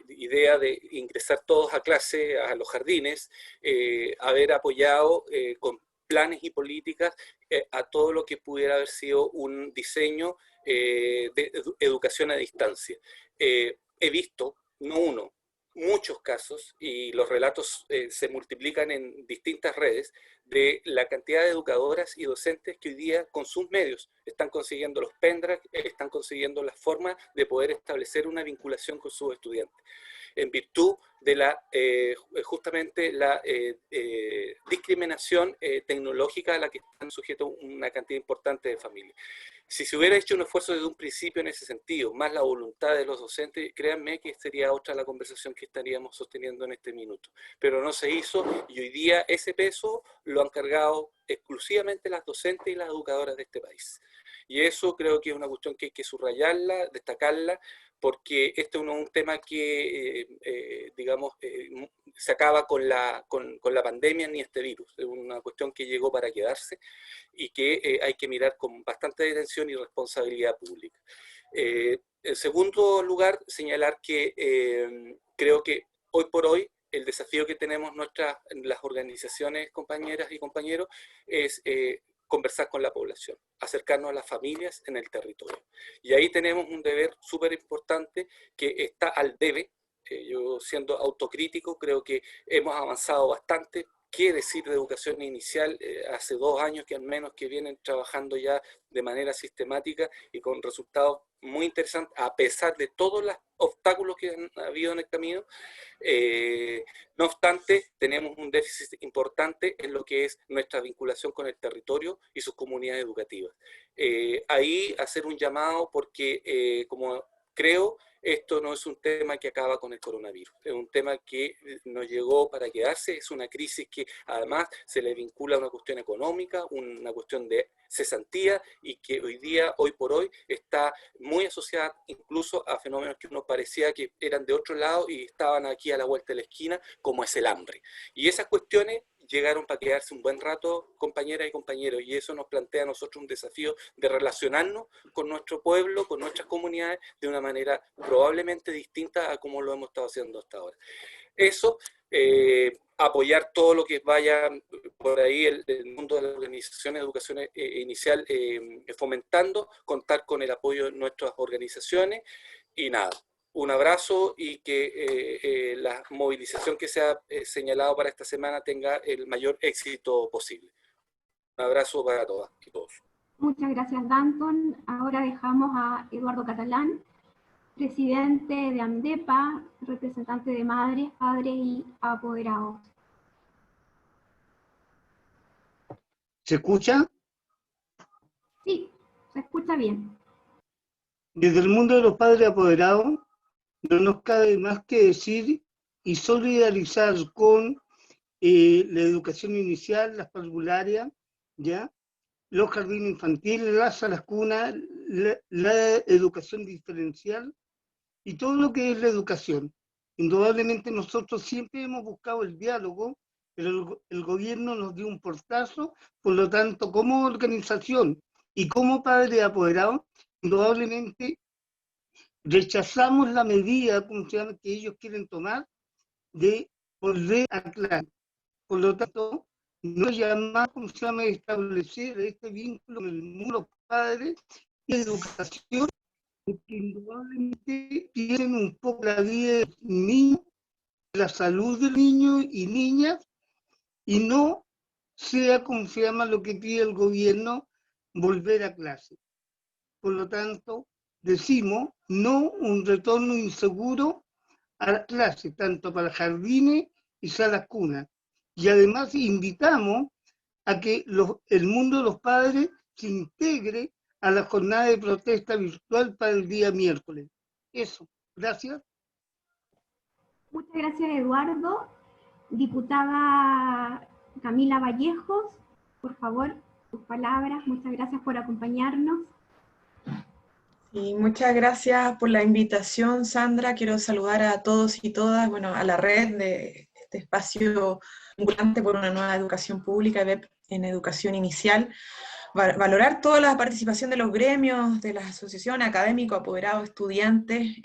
idea de ingresar todos a clase, a los jardines, haber apoyado con planes y políticas a todo lo que pudiera haber sido un diseño de educación a distancia. He visto, no uno, muchos casos, y los relatos se multiplican en distintas redes, de la cantidad de educadoras y docentes que hoy día con sus medios están consiguiendo los pendrive, están consiguiendo la forma de poder establecer una vinculación con sus estudiantes, en virtud de justamente la discriminación tecnológica a la que están sujetos una cantidad importante de familias. Si se hubiera hecho un esfuerzo desde un principio en ese sentido, más la voluntad de los docentes, créanme que sería otra la conversación que estaríamos sosteniendo en este minuto. Pero no se hizo, y hoy día ese peso lo han cargado exclusivamente las docentes y las educadoras de este país. Y eso creo que es una cuestión que hay que subrayarla, destacarla, porque este no es un tema que, digamos, se acaba con la pandemia ni este virus. Es una cuestión que llegó para quedarse y que hay que mirar con bastante detención y responsabilidad pública. En segundo lugar, señalar que creo que hoy por hoy el desafío que tenemos las organizaciones, compañeras y compañeros, es conversar con la población, acercarnos a las familias en el territorio. Y ahí tenemos un deber súper importante que está al debe. Yo, siendo autocrítico, creo que hemos avanzado bastante. ¿Qué decir de educación inicial? Hace 2 años que al menos que vienen trabajando ya de manera sistemática y con resultados muy interesantes, a pesar de todos los obstáculos que han habido en el camino. No obstante, tenemos un déficit importante en lo que es nuestra vinculación con el territorio y sus comunidades educativas. Ahí hacer un llamado porque, como creo, esto no es un tema que acaba con el coronavirus, es un tema que nos llegó para quedarse, es una crisis que además se le vincula a una cuestión económica, una cuestión de cesantía, y que hoy por hoy, está muy asociada incluso a fenómenos que uno parecía que eran de otro lado y estaban aquí a la vuelta de la esquina, como es el hambre. Y esas cuestiones llegaron para quedarse un buen rato, compañeras y compañeros, y eso nos plantea a nosotros un desafío de relacionarnos con nuestro pueblo, con nuestras comunidades, de una manera probablemente distinta a como lo hemos estado haciendo hasta ahora. Eso, apoyar todo lo que vaya por ahí el mundo de las organizaciones de educación inicial fomentando, contar con el apoyo de nuestras organizaciones, y nada. Un abrazo, y que la movilización que se ha señalado para esta semana tenga el mayor éxito posible. Un abrazo para todas y todos. Muchas gracias, Danton. Ahora dejamos a Eduardo Catalán, presidente de AMDEPA, representante de madres, padres y apoderados. ¿Se escucha? Sí, se escucha bien. Desde el mundo de los padres apoderados, no nos cabe más que decir y solidarizar con la educación inicial, las parvularias, ¿ya? Los jardines infantiles, las salas cunas, la educación diferencial y todo lo que es la educación. Indudablemente nosotros siempre hemos buscado el diálogo, pero el gobierno nos dio un portazo, por lo tanto, como organización y como padres apoderados, indudablemente rechazamos la medida que ellos quieren tomar de volver a clase. Por lo tanto, no llamamos a establecer este vínculo con el mundo de los padres y la educación, porque indudablemente tienen un poco la vida del niño, la salud del niño y niñas, y no sea lo que pide el gobierno, volver a clase. Por lo tanto, decimos no un retorno inseguro a la clase, tanto para jardines y salas cunas. Y además invitamos a que el mundo de los padres se integre a la jornada de protesta virtual para el día miércoles. Eso, gracias. Muchas gracias, Eduardo. Diputada Camila Vallejos, por favor, tus palabras. Muchas gracias por acompañarnos. Sí, muchas gracias por la invitación, Sandra. Quiero saludar a todos y todas, bueno, a la red de este espacio ambulante por una nueva educación pública en educación inicial. Valorar toda la participación de los gremios, de las asociaciones, académicos, apoderados, estudiantes,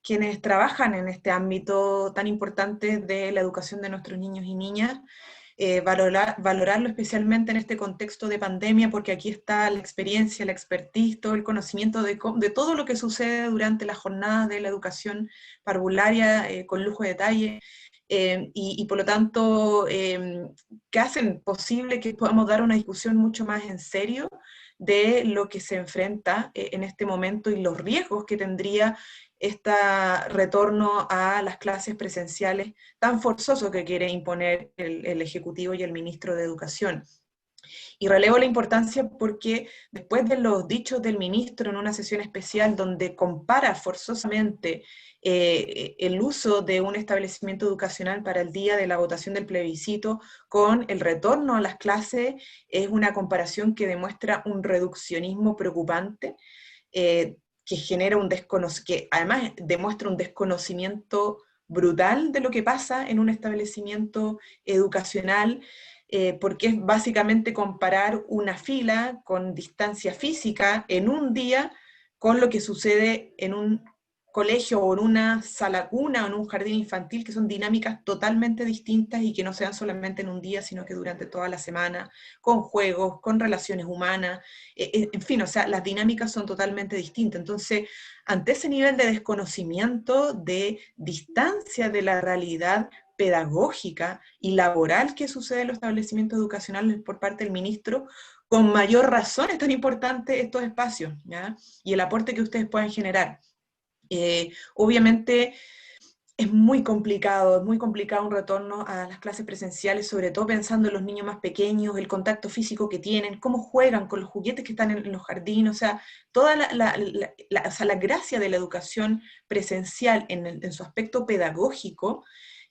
quienes trabajan en este ámbito tan importante de la educación de nuestros niños y niñas. valorarlo especialmente en este contexto de pandemia, porque aquí está la experiencia, la expertise, todo el conocimiento de todo lo que sucede durante las jornadas de la educación parvularia, con lujo de detalle, y por lo tanto, que hacen posible que podamos dar una discusión mucho más en serio de lo que se enfrenta en este momento y los riesgos que tendría este retorno a las clases presenciales tan forzoso que quiere imponer el Ejecutivo y el Ministro de Educación. Y relevo la importancia porque después de los dichos del ministro en una sesión especial donde compara forzosamente el uso de un establecimiento educacional para el día de la votación del plebiscito con el retorno a las clases, es una comparación que demuestra un reduccionismo preocupante, que genera que además demuestra un desconocimiento brutal de lo que pasa en un establecimiento educacional, porque es básicamente comparar una fila con distancia física en un día con lo que sucede en un colegio o en una sala cuna o en un jardín infantil, que son dinámicas totalmente distintas y que no se dan solamente en un día, sino que durante toda la semana, con juegos, con relaciones humanas, en fin, o sea, las dinámicas son totalmente distintas. Entonces, ante ese nivel de desconocimiento, de distancia de la realidad pedagógica y laboral que sucede en los establecimientos educacionales por parte del ministro, con mayor razón es tan importante estos espacios, ¿ya? Y el aporte que ustedes pueden generar. Obviamente es muy complicado un retorno a las clases presenciales, sobre todo pensando en los niños más pequeños, el contacto físico que tienen, cómo juegan con los juguetes que están en los jardines, o sea, toda la gracia de la educación presencial en su aspecto pedagógico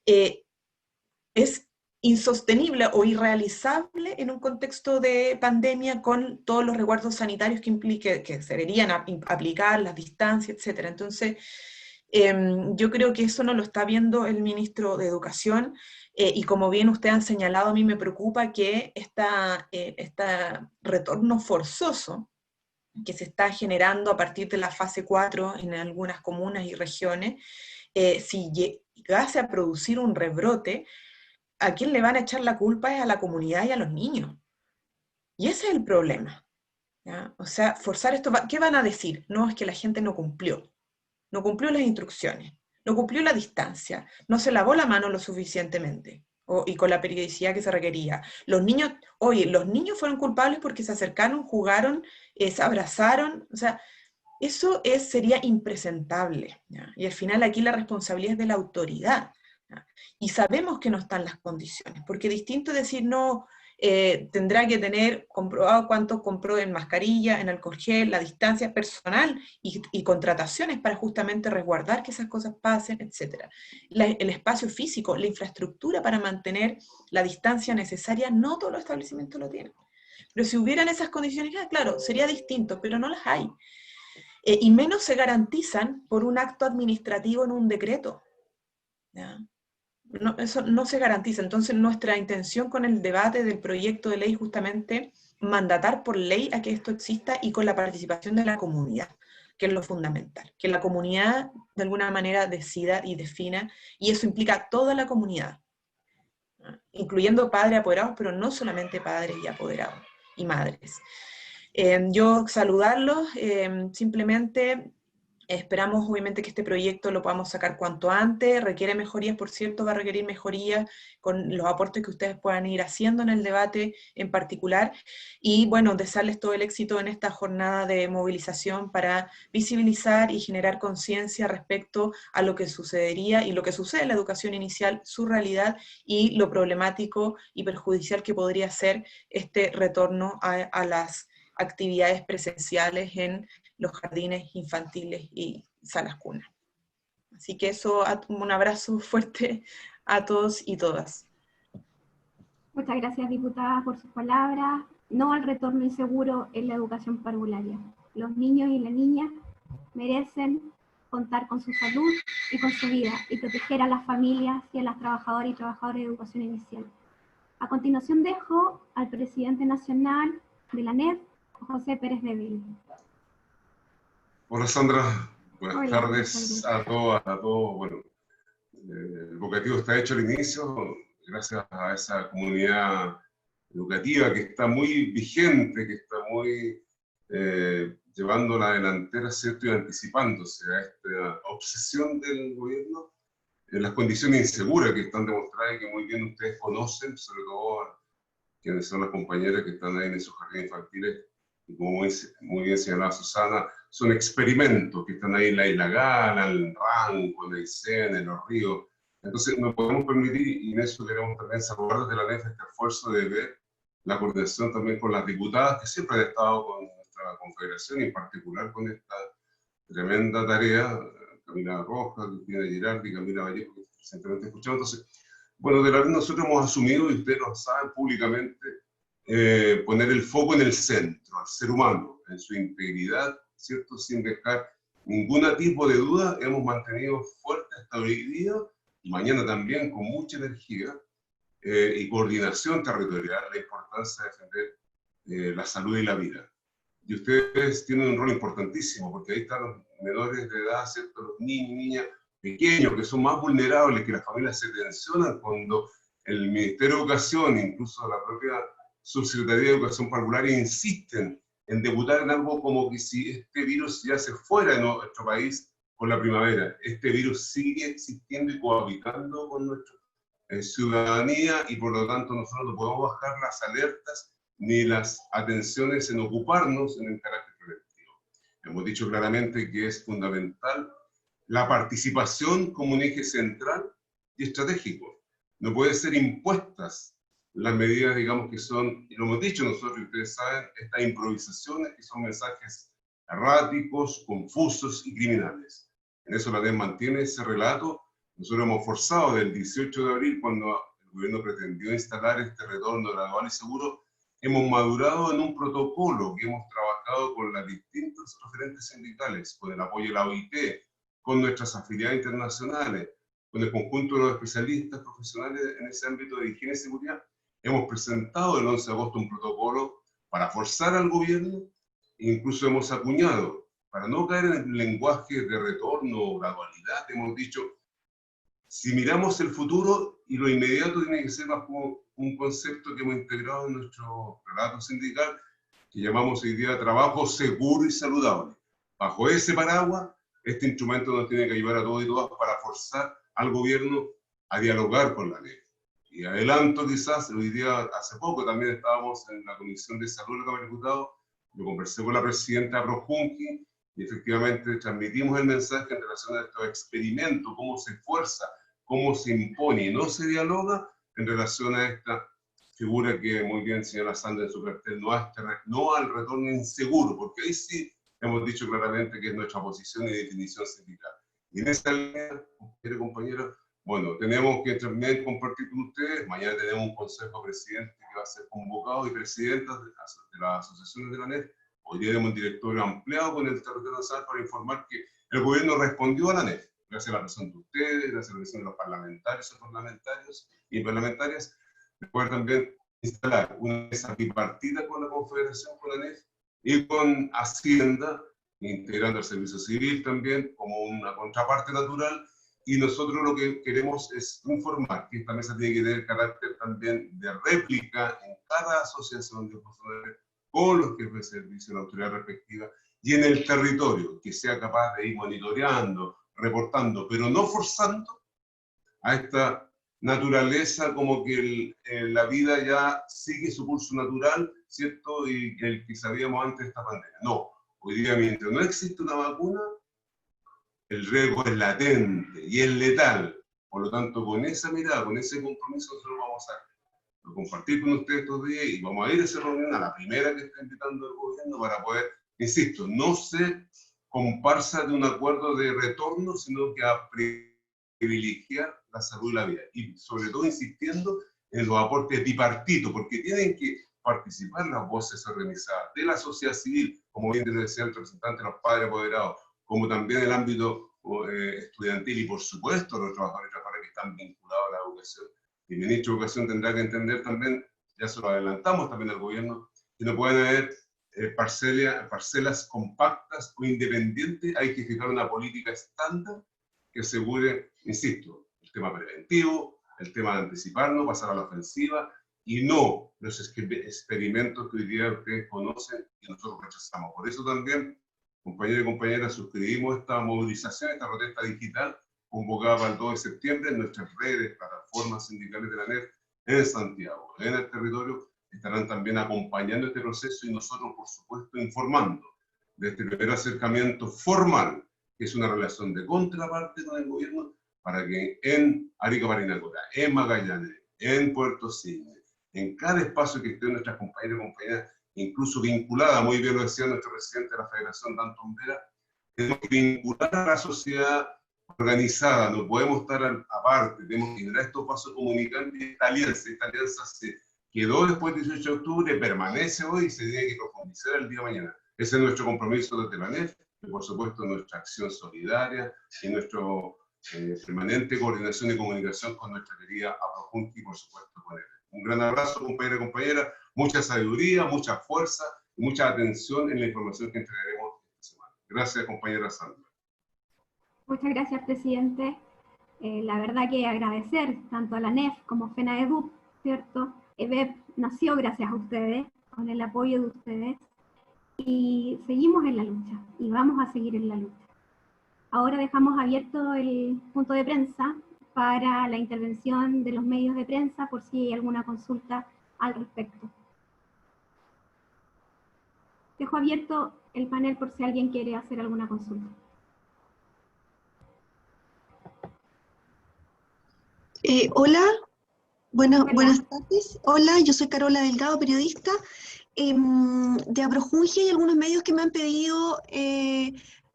es insostenible o irrealizable en un contexto de pandemia con todos los resguardos sanitarios que se deberían aplicar, las distancias, etc. Entonces, yo creo que eso no lo está viendo el ministro de Educación, y como bien ustedes han señalado, a mí me preocupa que este retorno forzoso que se está generando a partir de la fase 4 en algunas comunas y regiones, si llegase a producir un rebrote, a quién le van a echar la culpa es a la comunidad y a los niños. Y ese es el problema, ¿ya? O sea, forzar esto, ¿qué van a decir? No, es que la gente no cumplió las instrucciones, no cumplió la distancia, no se lavó la mano lo suficientemente, y con la periodicidad que se requería. Los niños fueron culpables porque se acercaron, jugaron, se abrazaron, o sea, eso sería impresentable, ¿ya? Y al final aquí la responsabilidad es de la autoridad. Y sabemos que no están las condiciones, porque distinto es decir, no, tendrá que tener comprobado cuánto compró en mascarilla, en alcohol gel, la distancia personal y contrataciones para justamente resguardar que esas cosas pasen, etc. El espacio físico, la infraestructura para mantener la distancia necesaria, no todos los establecimientos lo tienen. Pero si hubieran esas condiciones, claro, sería distinto, pero no las hay. Y menos se garantizan por un acto administrativo en un decreto, ¿ya? No, eso no se garantiza. Entonces nuestra intención con el debate del proyecto de ley es justamente mandatar por ley a que esto exista y con la participación de la comunidad, que es lo fundamental. Que la comunidad de alguna manera decida y defina, y eso implica a toda la comunidad, ¿no? Incluyendo padres apoderados, pero no solamente padres y apoderados y madres. Yo saludarlos, simplemente esperamos obviamente que este proyecto lo podamos sacar cuanto antes, requiere mejorías, por cierto, va a requerir mejorías con los aportes que ustedes puedan ir haciendo en el debate en particular, y bueno, desearles todo el éxito en esta jornada de movilización para visibilizar y generar conciencia respecto a lo que sucedería y lo que sucede en la educación inicial, su realidad y lo problemático y perjudicial que podría ser este retorno a las actividades presenciales en los jardines infantiles y salas cunas. Así que eso, un abrazo fuerte a todos y todas. Muchas gracias, diputada, por sus palabras. No al retorno inseguro en la educación parvularia. Los niños y las niñas merecen contar con su salud y con su vida y proteger a las familias y a las trabajadoras y trabajadores de educación inicial. A continuación dejo al presidente nacional de la NED, José Pérez de Vil. Hola Sandra, buenas tardes a todos. Bueno, el vocativo está hecho al inicio. gracias a esa comunidad educativa que está muy vigente, que está muy llevando la delantera, ¿cierto? Y anticipándose a esta obsesión del gobierno en las condiciones inseguras que están demostradas y que muy bien ustedes conocen, sobre todo quienes son las compañeras que están ahí en esos jardines infantiles, y como muy bien señalaba Susana, son experimentos que están ahí en la Isla Gala, en el Ranco, en el Aysén, en los ríos. Entonces no podemos permitir, y en eso queremos también saludar desde la NEF este esfuerzo de ver la coordinación también con las diputadas que siempre han estado con nuestra confederación y en particular con esta tremenda tarea, Camila Rojas, Cristina Girardi, Camila Vallejo, que recientemente escuchamos. Entonces, bueno, de la vez nosotros hemos asumido, y ustedes lo saben públicamente, poner el foco en el centro, al ser humano, en su integridad, ¿cierto? Sin dejar ningún tipo de duda, hemos mantenido fuerte hasta hoy día, y mañana también con mucha energía y coordinación territorial, la importancia de defender la salud y la vida. Y ustedes tienen un rol importantísimo, porque ahí están los menores de edad, ¿cierto? Los niños y niñas pequeños, que son más vulnerables, que las familias se tensionan cuando el Ministerio de Educación, incluso la propia Subsecretaría de Educación Parvularia, insisten en debutar en algo como que si este virus ya se fuera de nuestro país con la primavera. Este virus sigue existiendo y cohabitando con nuestra ciudadanía, y por lo tanto nosotros no podemos bajar las alertas ni las atenciones en ocuparnos en el carácter preventivo. Hemos dicho claramente que es fundamental la participación como un eje central y estratégico. No pueden ser impuestas las medidas, digamos, que son, y lo hemos dicho nosotros, y ustedes saben, estas improvisaciones que son mensajes erráticos, confusos y criminales. En eso la DEN mantiene ese relato. Nosotros hemos forzado del 18 de abril, cuando el gobierno pretendió instalar este retorno gradual y seguro, hemos madurado en un protocolo que hemos trabajado con las distintas referentes sindicales, con el apoyo de la OIT, con nuestras afiliadas internacionales, con el conjunto de los especialistas profesionales en ese ámbito de higiene y seguridad. Hemos presentado el 11 de agosto un protocolo para forzar al gobierno, e incluso hemos acuñado, para no caer en el lenguaje de retorno o gradualidad, hemos dicho, si miramos el futuro, y lo inmediato tiene que ser bajo un concepto que hemos integrado en nuestro relato sindical, que llamamos hoy día trabajo seguro y saludable. Bajo ese paraguas, este instrumento nos tiene que ayudar a todos y todas para forzar al gobierno a dialogar con la ley. Y adelanto quizás, hoy día, hace poco también estábamos en la Comisión de Salud de la Cámara de Diputados, yo conversé con la presidenta Projunqui, y efectivamente transmitimos el mensaje en relación a estos experimentos, cómo se fuerza, cómo se impone y no se dialoga en relación a esta figura que muy bien señala Sandra en su cartel, no al retorno inseguro, porque ahí sí hemos dicho claramente que es nuestra posición y definición sindical. Y en esta línea, compañeros, bueno, tenemos que también compartir con ustedes, mañana tenemos un consejo presidente que va a ser convocado y presidentas de las asociaciones de la NEF. Hoy día tenemos un directorio ampliado con el territorio nacional para informar que el gobierno respondió a la NEF, gracias a la presión de ustedes, gracias a la presión de los parlamentarios y parlamentarias, de poder también instalar una mesa bipartita con la Confederación, con la NEF y con Hacienda, integrando al Servicio Civil también como una contraparte natural. Y nosotros lo que queremos es informar que esta mesa tiene que tener carácter también de réplica en cada asociación de funcionarios con los jefes de servicio de la autoridad respectiva y en el territorio, que sea capaz de ir monitoreando, reportando, pero no forzando a esta naturaleza como que la vida ya sigue su curso natural, ¿cierto? Y el que sabíamos antes de esta pandemia. No, hoy día mientras no existe una vacuna, el riesgo es latente y es letal. Por lo tanto, con esa mirada, con ese compromiso, nosotros vamos a compartir con ustedes estos días y vamos a ir a esa reunión, a la primera que está invitando el gobierno, para poder, insisto, no ser comparsa de un acuerdo de retorno, sino que a privilegiar la salud y la vida. Y sobre todo insistiendo en los aportes bipartitos, porque tienen que participar las voces organizadas de la sociedad civil, como bien decía el representante de los padres apoderados, como también el ámbito estudiantil y, por supuesto, los trabajadores y trabajadoras que están vinculados a la educación. Y el ministro de Educación tendrá que entender también, ya se lo adelantamos también al gobierno, que no pueden haber parcelas compactas o independientes. Hay que fijar una política estándar que asegure, insisto, el tema preventivo, el tema de anticiparnos, pasar a la ofensiva, y no los experimentos que hoy día ustedes conocen y nosotros rechazamos. Por eso también, compañeros y compañeras, suscribimos esta movilización, esta protesta digital, convocada para el 2 de septiembre en nuestras redes, plataformas sindicales de la ANEF, en Santiago, en el territorio, estarán también acompañando este proceso y nosotros, por supuesto, informando de este primer acercamiento formal, que es una relación de contraparte con el gobierno, para que en Arica Parinacota, en Magallanes, en Puerto Cisne, en cada espacio que estén nuestras compañeras y compañeras, incluso vinculada, muy bien lo decía nuestro presidente de la Federación, Danton Vera, tenemos que vincular a la sociedad organizada, no podemos estar aparte, tenemos que generar estos pasos comunicantes. Esta alianza se quedó después del 18 de octubre, permanece hoy y se tiene que profundizar el día de mañana. Ese es nuestro compromiso desde la ANEF, y por supuesto nuestra acción solidaria y nuestra permanente coordinación y comunicación con nuestra querida Aprojunki y por supuesto con él. Un gran abrazo, compañera y compañera, mucha sabiduría, mucha fuerza y mucha atención en la información que entregaremos esta semana. Gracias, compañera Sandra. Muchas gracias, presidente. La verdad que agradecer tanto a la ANEF como FENAEDUC, ¿cierto? EBEP nació gracias a ustedes, con el apoyo de ustedes, y seguimos en la lucha, y vamos a seguir en la lucha. Ahora dejamos abierto el punto de prensa para la intervención de los medios de prensa, por si hay alguna consulta al respecto. Dejo abierto el panel por si alguien quiere hacer alguna consulta. Hola, buenas tardes. Hola, yo soy Carola Delgado, periodista. De Aprojungi hay algunos medios que me han pedido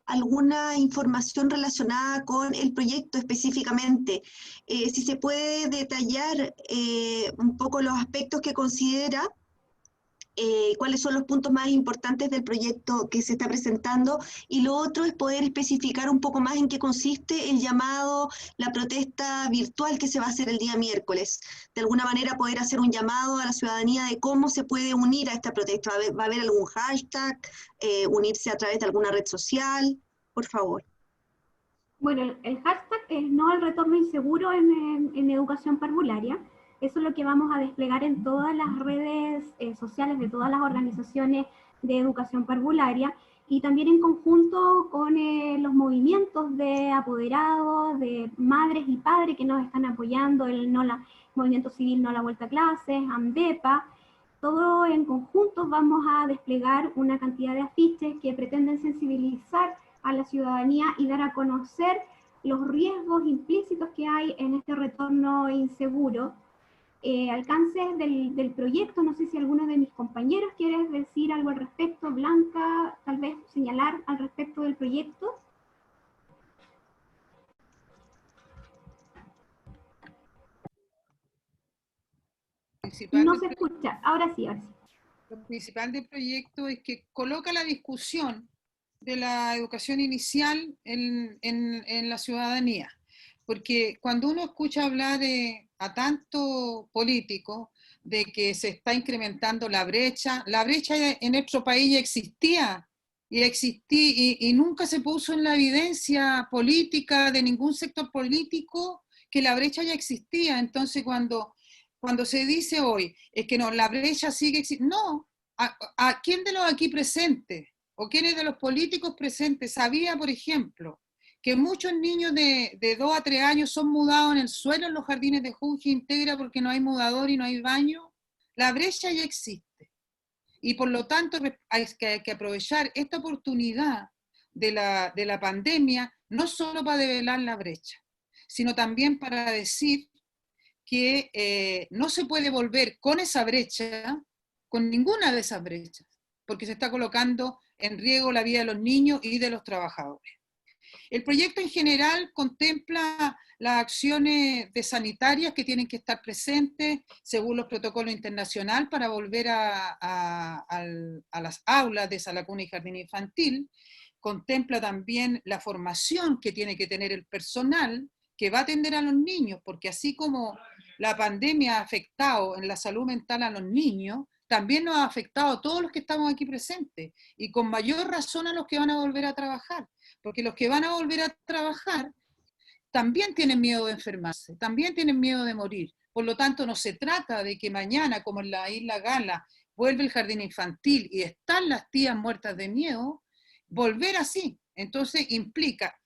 alguna información relacionada con el proyecto específicamente. Si se puede detallar un poco los aspectos que considera, cuáles son los puntos más importantes del proyecto que se está presentando, y lo otro es poder especificar un poco más en qué consiste el llamado, la protesta virtual que se va a hacer el día miércoles. De alguna manera poder hacer un llamado a la ciudadanía de cómo se puede unir a esta protesta. ¿Va a haber algún hashtag? ¿Unirse a través de alguna red social? Por favor. Bueno, el hashtag es no al retorno inseguro en educación parvularia. Eso es lo que vamos a desplegar en todas las redes sociales de todas las organizaciones de educación parvularia, y también en conjunto con los movimientos de apoderados, de madres y padres que nos están apoyando, el Movimiento Civil No a la Vuelta a Clases, AMDEPA. Todo en conjunto vamos a desplegar una cantidad de afiches que pretenden sensibilizar a la ciudadanía y dar a conocer los riesgos implícitos que hay en este retorno inseguro. Alcances del proyecto, no sé si alguno de mis compañeros quiere decir algo al respecto. Blanca, tal vez señalar al respecto del proyecto. No se escucha, ahora sí, ahora sí. Lo principal del proyecto es que coloca la discusión de la educación inicial en la ciudadanía. Porque cuando uno escucha hablar a tanto político de que se está incrementando la brecha en nuestro país ya existía, y nunca se puso en la evidencia política de ningún sector político que la brecha ya existía. Entonces cuando se dice hoy es que no, la brecha sigue existiendo, no, ¿a quién de los aquí presentes o quiénes de los políticos presentes sabía, por ejemplo, que muchos niños de 2 a 3 años son mudados en el suelo en los jardines de Junji Integra porque no hay mudador y no hay baño? La brecha ya existe. Y por lo tanto hay que aprovechar esta oportunidad de la pandemia, no solo para develar la brecha, sino también para decir que no se puede volver con esa brecha, con ninguna de esas brechas, porque se está colocando en riesgo la vida de los niños y de los trabajadores. El proyecto en general contempla las acciones sanitarias que tienen que estar presentes según los protocolos internacionales para volver a las aulas de sala cuna y jardín infantil. Contempla también la formación que tiene que tener el personal que va a atender a los niños, porque así como la pandemia ha afectado en la salud mental a los niños, también nos ha afectado a todos los que estamos aquí presentes, y con mayor razón a los que van a volver a trabajar, porque los que van a volver a trabajar también tienen miedo de enfermarse, también tienen miedo de morir. Por lo tanto, no se trata de que mañana, como en la Isla Gala, vuelve el jardín infantil y están las tías muertas de miedo, volver así. Entonces implica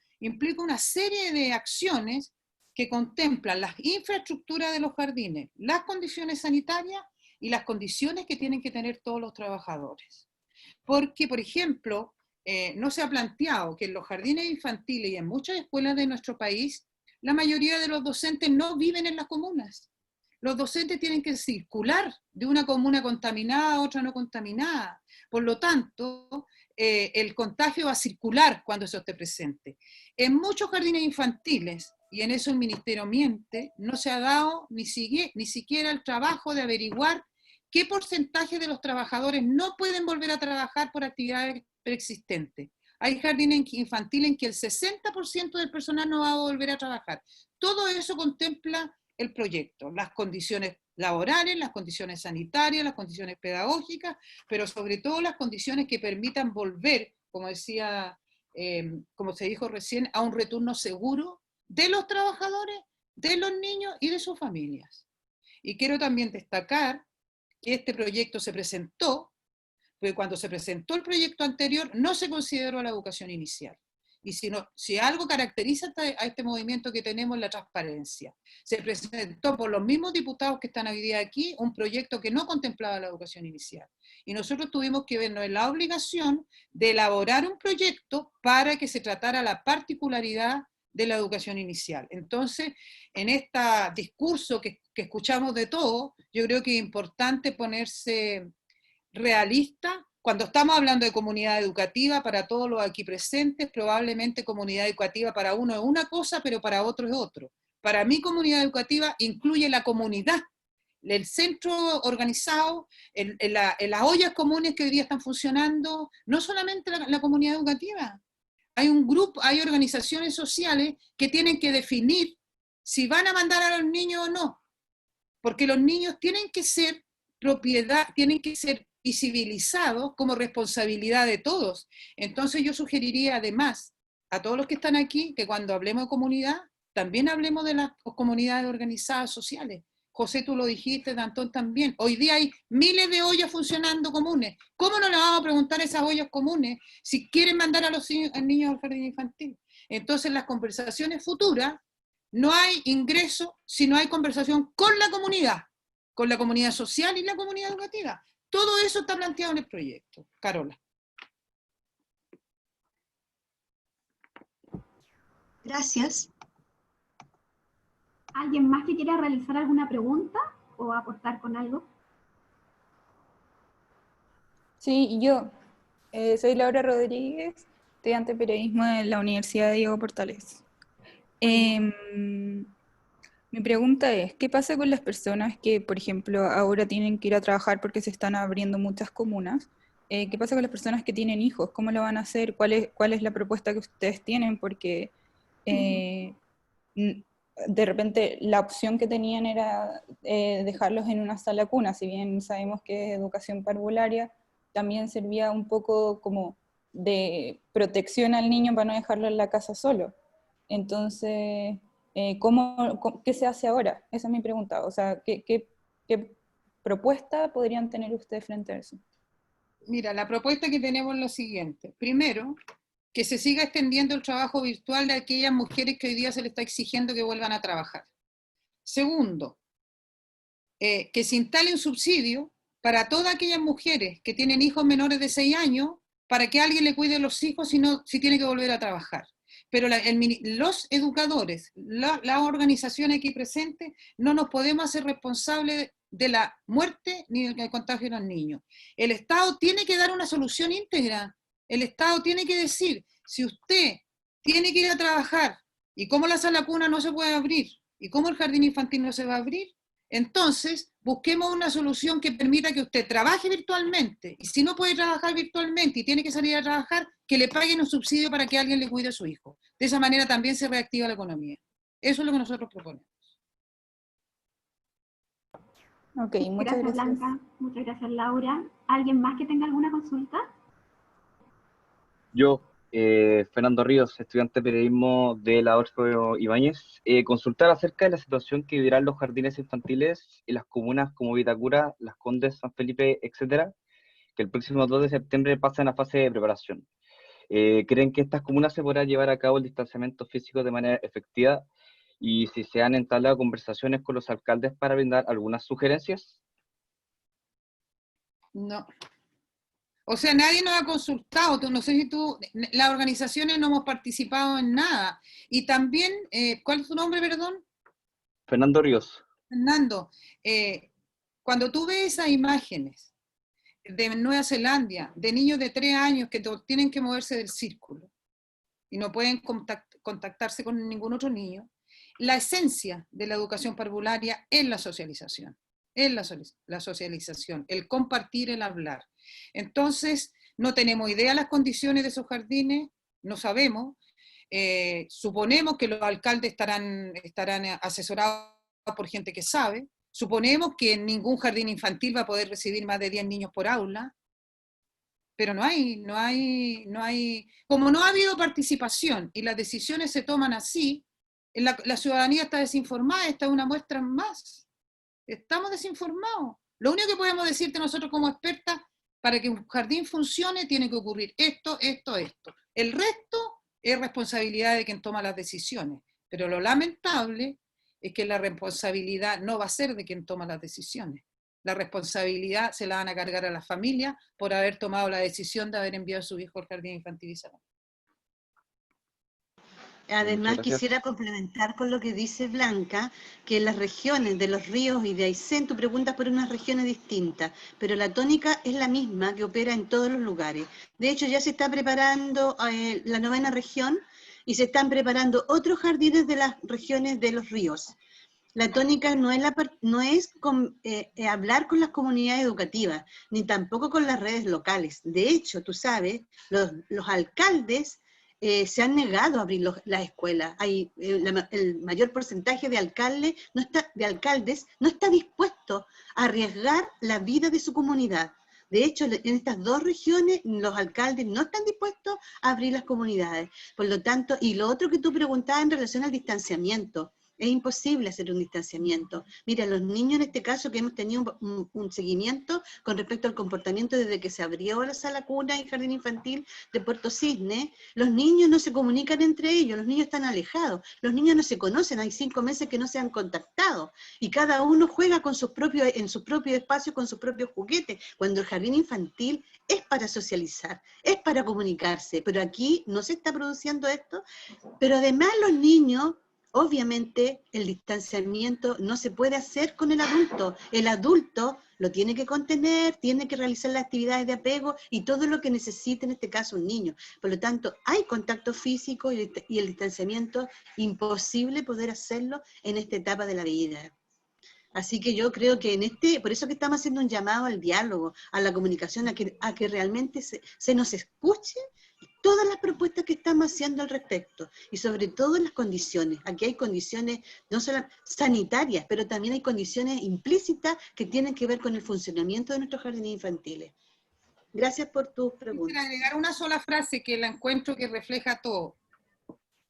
una serie de acciones que contemplan las infraestructuras de los jardines, las condiciones sanitarias y las condiciones que tienen que tener todos los trabajadores. Porque, por ejemplo, no se ha planteado que en los jardines infantiles y en muchas escuelas de nuestro país, la mayoría de los docentes no viven en las comunas. Los docentes tienen que circular de una comuna contaminada a otra no contaminada. Por lo tanto, el contagio va a circular cuando eso esté presente. En muchos jardines infantiles, y en eso el Ministerio miente, no se ha dado ni siquiera el trabajo de averiguar qué porcentaje de los trabajadores no pueden volver a trabajar por actividades preexistentes. Hay jardines infantiles en que el 60% del personal no va a volver a trabajar. Todo eso contempla el proyecto, las condiciones laborales, las condiciones sanitarias, las condiciones pedagógicas, pero sobre todo las condiciones que permitan volver, como decía, como se dijo recién, a un retorno seguro de los trabajadores, de los niños y de sus familias. Y quiero también destacar que este proyecto se presentó, porque cuando se presentó el proyecto anterior no se consideró la educación inicial. Y si algo caracteriza a este movimiento que tenemos, la transparencia. Se presentó por los mismos diputados que están hoy día aquí un proyecto que no contemplaba la educación inicial. Y nosotros tuvimos que vernos en la obligación de elaborar un proyecto para que se tratara la particularidad de la educación inicial. Entonces, en este discurso que escuchamos de todo, yo creo que es importante ponerse realista. Cuando estamos hablando de comunidad educativa, para todos los aquí presentes, probablemente comunidad educativa para uno es una cosa, pero para otro es otro. Para mí, comunidad educativa incluye la comunidad, el centro organizado, las ollas comunes que hoy día están funcionando, no solamente la comunidad educativa. Hay un grupo, hay organizaciones sociales que tienen que definir si van a mandar a los niños o no, porque los niños tienen que ser propiedad, tienen que ser visibilizados como responsabilidad de todos. Entonces yo sugeriría además a todos los que están aquí que cuando hablemos de comunidad, también hablemos de las comunidades organizadas sociales. José, tú lo dijiste, Dantón también. Hoy día hay miles de ollas funcionando comunes. ¿Cómo no le vamos a preguntar a esas ollas comunes si quieren mandar a los niños al jardín infantil? Entonces en las conversaciones futuras no hay ingreso si no hay conversación con la comunidad social y la comunidad educativa. Todo eso está planteado en el proyecto. Carola. Gracias. ¿Alguien más que quiera realizar alguna pregunta o aportar con algo? Sí, yo soy Laura Rodríguez, estudiante de periodismo de la Universidad Diego Portales. Mi pregunta es, ¿qué pasa con las personas que, por ejemplo, ahora tienen que ir a trabajar porque se están abriendo muchas comunas? ¿Qué pasa con las personas que tienen hijos? ¿Cómo lo van a hacer? ¿Cuál es la propuesta que ustedes tienen? Porque de repente la opción que tenían era dejarlos en una sala cuna, si bien sabemos que es educación parvularia, también servía un poco como de protección al niño para no dejarlo en la casa solo. Entonces, ¿qué se hace ahora? Esa es mi pregunta. O sea, ¿qué propuesta podrían tener ustedes frente a eso? Mira, la propuesta que tenemos es lo siguiente. Primero, que se siga extendiendo el trabajo virtual de aquellas mujeres que hoy día se les está exigiendo que vuelvan a trabajar. Segundo, que se instale un subsidio para todas aquellas mujeres que tienen hijos menores de 6 años para que alguien le cuide a los hijos si tiene que volver a trabajar. Pero los educadores, las organizaciones aquí presentes, no nos podemos hacer responsables de la muerte ni del contagio de los niños. El Estado tiene que dar una solución íntegra. El Estado tiene que decir, si usted tiene que ir a trabajar, y como la sala cuna no se puede abrir, y como el jardín infantil no se va a abrir, entonces busquemos una solución que permita que usted trabaje virtualmente, y si no puede trabajar virtualmente y tiene que salir a trabajar, que le paguen un subsidio para que alguien le cuide a su hijo. De esa manera también se reactiva la economía. Eso es lo que nosotros proponemos. Ok, muchas gracias. Blanca, muchas gracias Laura. ¿Alguien más que tenga alguna consulta? Yo, Fernando Ríos, estudiante de periodismo de la Adolfo Ibáñez. Consultar acerca de la situación que vivirán los jardines infantiles en las comunas como Vitacura, Las Condes, San Felipe, etcétera, que el próximo 2 de septiembre pasan a fase de preparación. ¿Creen que estas comunas se podrá llevar a cabo el distanciamiento físico de manera efectiva? Y si se han entablado conversaciones con los alcaldes para brindar algunas sugerencias. No. O sea, nadie nos ha consultado, no sé si tú, las organizaciones no hemos participado en nada. Y también, ¿cuál es tu nombre, perdón? Fernando Ríos. Fernando, cuando tú ves esas imágenes de Nueva Zelanda, de niños de 3 años que tienen que moverse del círculo y no pueden contactarse con ningún otro niño, la esencia de la educación parvularia es la socialización. Es la socialización, el compartir, el hablar. Entonces, no tenemos idea de las condiciones de esos jardines, no sabemos. Suponemos que los alcaldes estarán asesorados por gente que sabe. Suponemos que ningún jardín infantil va a poder recibir más de 10 niños por aula. Pero no hay, como no ha habido participación y las decisiones se toman así, la ciudadanía está desinformada, esta es una muestra más. Estamos desinformados. Lo único que podemos decirte nosotros como expertas, para que un jardín funcione tiene que ocurrir esto, esto, esto. El resto es responsabilidad de quien toma las decisiones. Pero lo lamentable es que la responsabilidad no va a ser de quien toma las decisiones. La responsabilidad se la van a cargar a las familias por haber tomado la decisión de haber enviado a su hijo al jardín infantilizado. Además, quisiera complementar con lo que dice Blanca, que en las regiones de Los Ríos y de Aysén, tú preguntas por unas regiones distintas, pero la tónica es la misma que opera en todos los lugares. De hecho, ya se está preparando la 9ª región y se están preparando otros jardines de las regiones de Los Ríos. La tónica no es hablar con las comunidades educativas, ni tampoco con las redes locales. De hecho, tú sabes, los alcaldes se han negado a abrir las escuelas. El mayor porcentaje de alcaldes no está dispuesto a arriesgar la vida de su comunidad. De hecho, en estas 2 regiones, los alcaldes no están dispuestos a abrir las comunidades. Por lo tanto, y lo otro que tú preguntabas en relación al distanciamiento, es imposible hacer un distanciamiento. Mira, los niños en este caso que hemos tenido un seguimiento con respecto al comportamiento desde que se abrió la sala cuna y jardín infantil de Puerto Cisne, los niños no se comunican entre ellos, los niños están alejados, los niños no se conocen, hay 5 meses que no se han contactado, y cada uno juega en sus propios espacios con sus propios juguetes, cuando el jardín infantil es para socializar, es para comunicarse, pero aquí no se está produciendo esto, pero además los niños, obviamente el distanciamiento no se puede hacer con el adulto lo tiene que contener, tiene que realizar las actividades de apego y todo lo que necesite en este caso un niño. Por lo tanto, hay contacto físico y el distanciamiento imposible poder hacerlo en esta etapa de la vida. Así que yo creo que por eso que estamos haciendo un llamado al diálogo, a la comunicación, a que realmente se nos escuche todas las propuestas que estamos haciendo al respecto, y sobre todo las condiciones. Aquí hay condiciones no solo sanitarias, pero también hay condiciones implícitas que tienen que ver con el funcionamiento de nuestros jardines infantiles. Gracias por tus preguntas. Quisiera agregar una sola frase que la encuentro que refleja todo.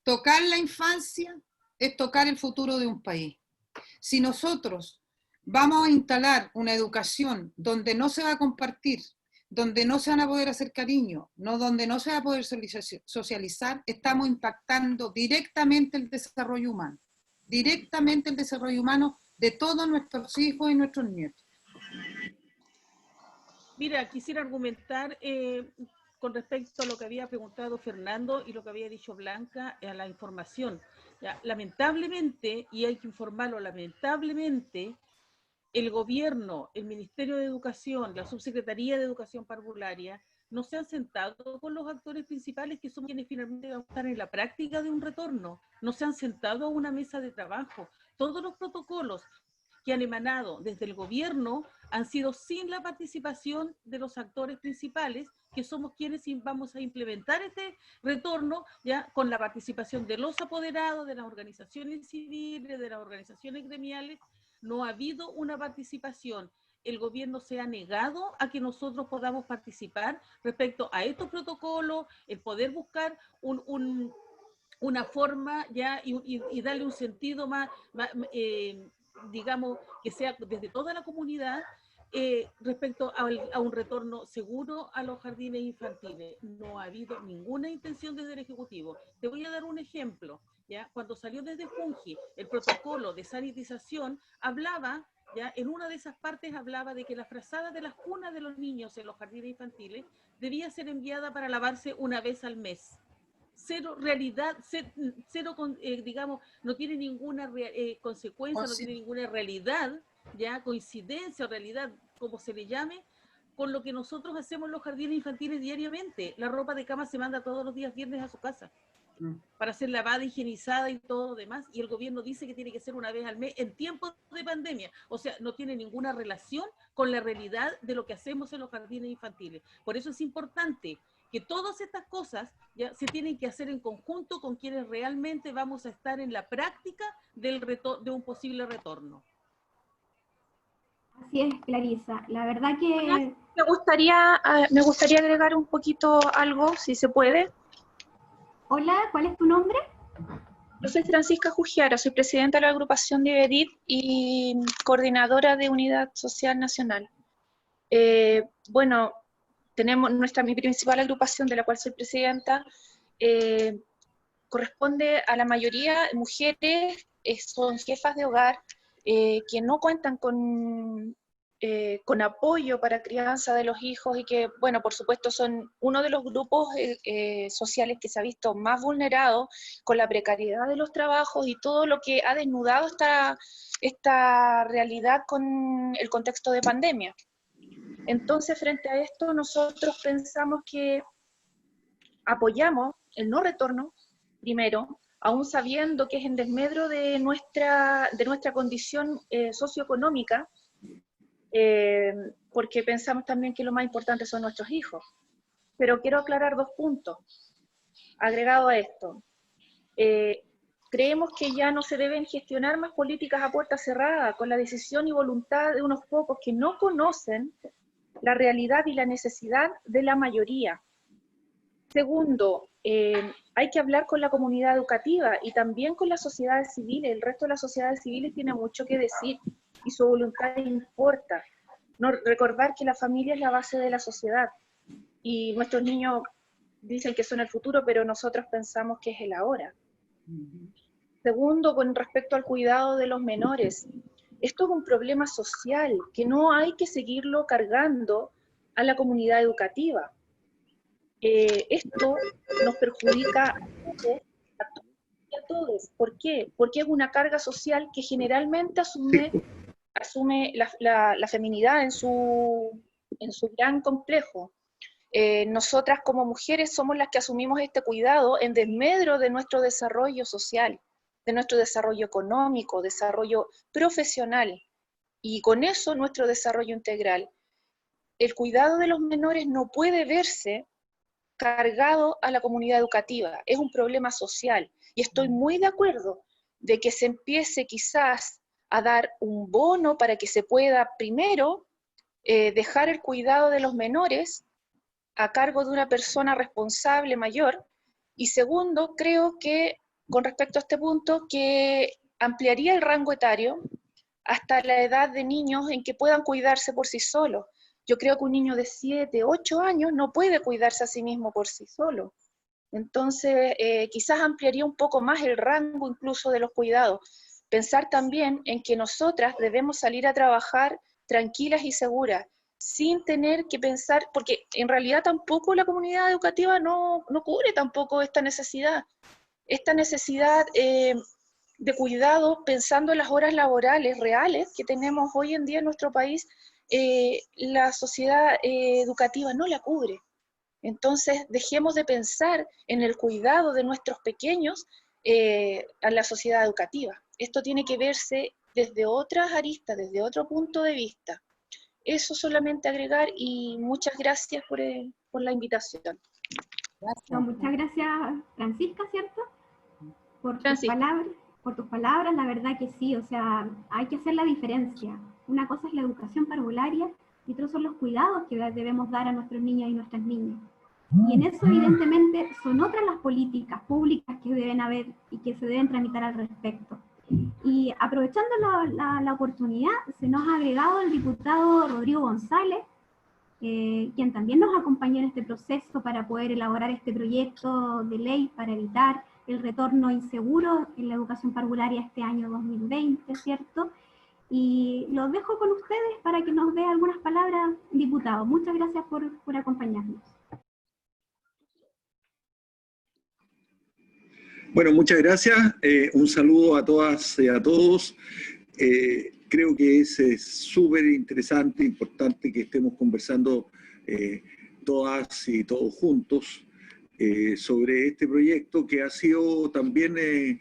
Tocar la infancia es tocar el futuro de un país. Si nosotros vamos a instalar una educación donde no se va a compartir, donde no se van a poder hacer cariño, donde no se va a poder socializar, estamos impactando directamente el desarrollo humano de todos nuestros hijos y nuestros nietos. Mira, quisiera argumentar con respecto a lo que había preguntado Fernando y lo que había dicho Blanca, a la información. Ya, lamentablemente, y hay que informarlo, lamentablemente, el gobierno, el Ministerio de Educación, la Subsecretaría de Educación Parvularia, no se han sentado con los actores principales que son quienes finalmente van a estar en la práctica de un retorno, no se han sentado a una mesa de trabajo. Todos los protocolos que han emanado desde el gobierno han sido sin la participación de los actores principales, que somos quienes vamos a implementar este retorno, ya con la participación de los apoderados, de las organizaciones civiles, de las organizaciones gremiales. No ha habido una participación. el gobierno se ha negado a que nosotros podamos participar respecto a estos protocolos, el poder buscar una forma ya y darle un sentido más digamos, que sea desde toda la comunidad respecto a un retorno seguro a los jardines infantiles. No ha habido ninguna intención desde el Ejecutivo. Te voy a dar un ejemplo. ¿Ya? Cuando salió desde Fungi el protocolo de sanitización, hablaba, ¿ya? En una de esas partes hablaba de que la frazada de las cunas de los niños en los jardines infantiles debía ser enviada para lavarse una vez al mes. Cero realidad, cero digamos, no tiene ninguna consecuencia, no tiene ninguna realidad, ya coincidencia o realidad, como se le llame, con lo que nosotros hacemos en los jardines infantiles diariamente. La ropa de cama se manda todos los días viernes a su casa para ser lavada, higienizada y todo lo demás, y el gobierno dice que tiene que ser una vez al mes en tiempos de pandemia. O sea, no tiene ninguna relación con la realidad de lo que hacemos en los jardines infantiles. Por eso es importante que todas estas cosas ya se tienen que hacer en conjunto con quienes realmente vamos a estar en la práctica de un posible retorno. Así es, Clarisa. La verdad que... Me gustaría agregar un poquito algo, si se puede. Hola, ¿cuál es tu nombre? Yo soy Francisca Jugiara, soy presidenta de la agrupación de IBEDIT y coordinadora de Unidad Social Nacional. Bueno, tenemos mi principal agrupación, de la cual soy presidenta, corresponde a la mayoría mujeres, son jefas de hogar, que no cuentan con apoyo para crianza de los hijos y que, bueno, por supuesto son uno de los grupos sociales que se ha visto más vulnerado con la precariedad de los trabajos y todo lo que ha desnudado esta realidad con el contexto de pandemia. Entonces, frente a esto, nosotros pensamos que apoyamos el no retorno, primero, aún sabiendo que es en desmedro de nuestra condición socioeconómica, porque pensamos también que lo más importante son nuestros hijos. Pero quiero aclarar 2 puntos. Agregado a esto, creemos que ya no se deben gestionar más políticas a puerta cerrada, con la decisión y voluntad de unos pocos que no conocen la realidad y la necesidad de la mayoría. Segundo, hay que hablar con la comunidad educativa y también con las sociedades civiles. El resto de las sociedades civiles tiene mucho que decir y su voluntad importa. No, recordar que la familia es la base de la sociedad y nuestros niños dicen que son el futuro, pero nosotros pensamos que es el ahora. Segundo, con respecto al cuidado de los menores, esto es un problema social que no hay que seguirlo cargando a la comunidad educativa. Esto nos perjudica a todos y a todos. ¿Por qué? Porque es una carga social que generalmente asume la feminidad en su gran complejo. Nosotras como mujeres somos las que asumimos este cuidado en desmedro de nuestro desarrollo social, de nuestro desarrollo económico, desarrollo profesional, y con eso nuestro desarrollo integral. El cuidado de los menores no puede verse cargado a la comunidad educativa, es un problema social, y estoy muy de acuerdo de que se empiece quizás a dar un bono para que se pueda, primero, dejar el cuidado de los menores a cargo de una persona responsable mayor, y segundo, creo que, con respecto a este punto, que ampliaría el rango etario hasta la edad de niños en que puedan cuidarse por sí solos. Yo creo que un niño de 7, 8 años no puede cuidarse a sí mismo por sí solo. Entonces, quizás ampliaría un poco más el rango incluso de los cuidados. Pensar también en que nosotras debemos salir a trabajar tranquilas y seguras, sin tener que pensar, porque en realidad tampoco la comunidad educativa no cubre tampoco esta necesidad de cuidado, pensando en las horas laborales reales que tenemos hoy en día en nuestro país. La sociedad educativa no la cubre. Entonces, dejemos de pensar en el cuidado de nuestros pequeños a la sociedad educativa. Esto tiene que verse desde otras aristas, desde otro punto de vista. Eso solamente agregar, y muchas gracias por la invitación. No, muchas gracias, Francisca, ¿cierto? Por tus palabras, la verdad que sí, o sea, hay que hacer la diferencia. Una cosa es la educación parvularia y otros son los cuidados que debemos dar a nuestros niños y nuestras niñas. Y en eso, evidentemente, son otras las políticas públicas que deben haber y que se deben tramitar al respecto. Y aprovechando la oportunidad, se nos ha agregado el diputado Rodrigo González, quien también nos acompañó en este proceso para poder elaborar este proyecto de ley para evitar el retorno inseguro en la educación parvularia este año 2020, ¿cierto? Y los dejo con ustedes para que nos dé algunas palabras, diputado. Muchas gracias por acompañarnos. Bueno, muchas gracias. Un saludo a todas y a todos. Creo que es súper interesante, importante que estemos conversando todas y todos juntos sobre este proyecto que ha sido también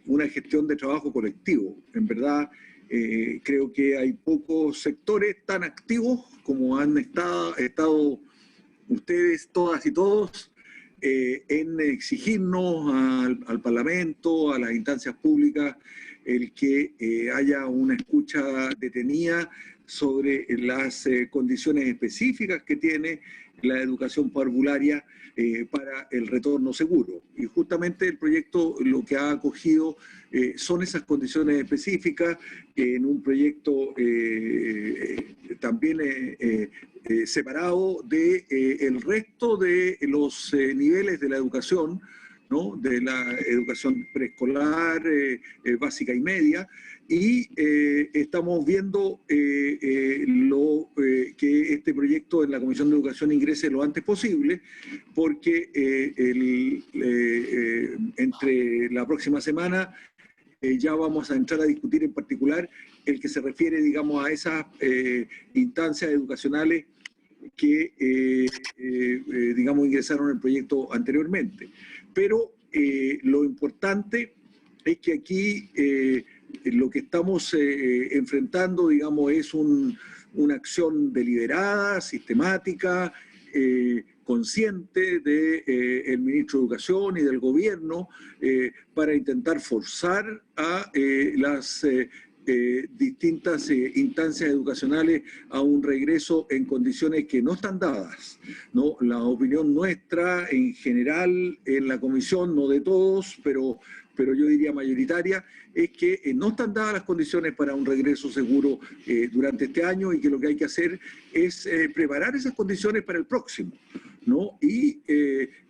una gestión de trabajo colectivo. En verdad, creo que hay pocos sectores tan activos como han estado ustedes, todas y todos, en exigirnos al Parlamento, a las instancias públicas, el que haya una escucha detenida sobre las condiciones específicas que tiene la educación parvularia para el retorno seguro. Y justamente el proyecto lo que ha acogido son esas condiciones específicas en un proyecto también separado del resto de los niveles de la educación, ¿no? De la educación preescolar, básica y media, y estamos viendo que este proyecto en la Comisión de Educación ingrese lo antes posible, porque entre la próxima semana ya vamos a entrar a discutir en particular el que se refiere, digamos, a esas instancias educacionales que, digamos, ingresaron el proyecto anteriormente. Pero lo importante es que aquí lo que estamos enfrentando, digamos, es una acción deliberada, sistemática, consciente del ministro de Educación y del gobierno para intentar forzar a las distintas instancias educacionales a un regreso en condiciones que no están dadas, ¿no? La opinión nuestra en general en la comisión, no de todos, pero yo diría mayoritaria, es que no están dadas las condiciones para un regreso seguro durante este año y que lo que hay que hacer es preparar esas condiciones para el próximo, ¿no? Y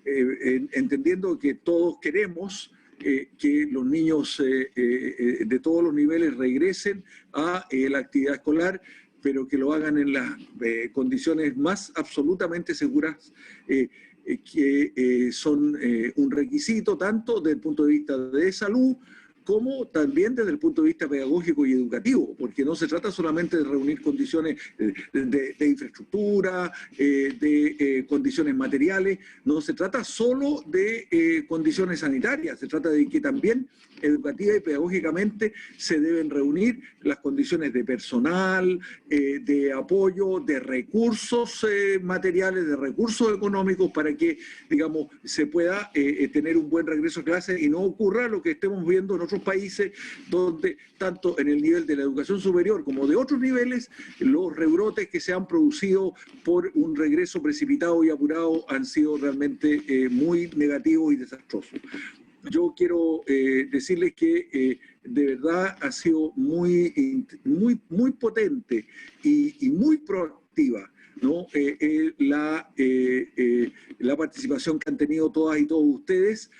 entendiendo que todos queremos que los niños de todos los niveles regresen a la actividad escolar, pero que lo hagan en las condiciones más absolutamente seguras que son un requisito tanto desde el punto de vista de salud como también desde el punto de vista pedagógico y educativo, porque no se trata solamente de reunir condiciones de infraestructura, de condiciones materiales, no se trata solo de condiciones sanitarias, se trata de que también educativa y pedagógicamente se deben reunir las condiciones de personal, de apoyo, de recursos materiales, de recursos económicos para que, digamos, se pueda tener un buen regreso a clase y no ocurra lo que estemos viendo en otros países donde tanto en el nivel de la educación superior como de otros niveles los rebrotes que se han producido por un regreso precipitado y apurado han sido realmente muy negativos y desastrosos. Yo quiero decirles que de verdad ha sido muy potente y muy proactiva, ¿no? La participación que han tenido todas y todos ustedes.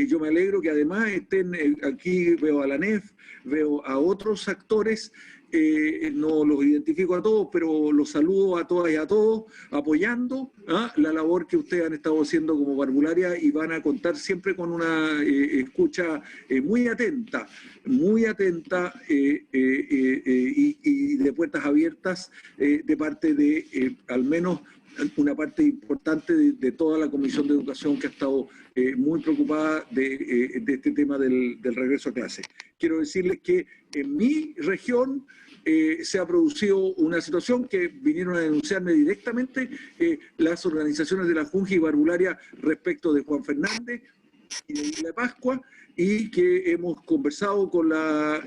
Yo me alegro que además estén aquí, veo a la NEF, veo a otros actores, no los identifico a todos, pero los saludo a todas y a todos, apoyando la labor que ustedes han estado haciendo como parvularia y van a contar siempre con una escucha muy atenta y de puertas abiertas de parte de al menos una parte importante de toda la Comisión de Educación que ha estado muy preocupada de este tema del regreso a clase. Quiero decirles que en mi región se ha producido una situación que vinieron a denunciarme directamente las organizaciones de la Junji y Parvularia respecto de Juan Fernández y de Isla de Pascua, y que hemos conversado con la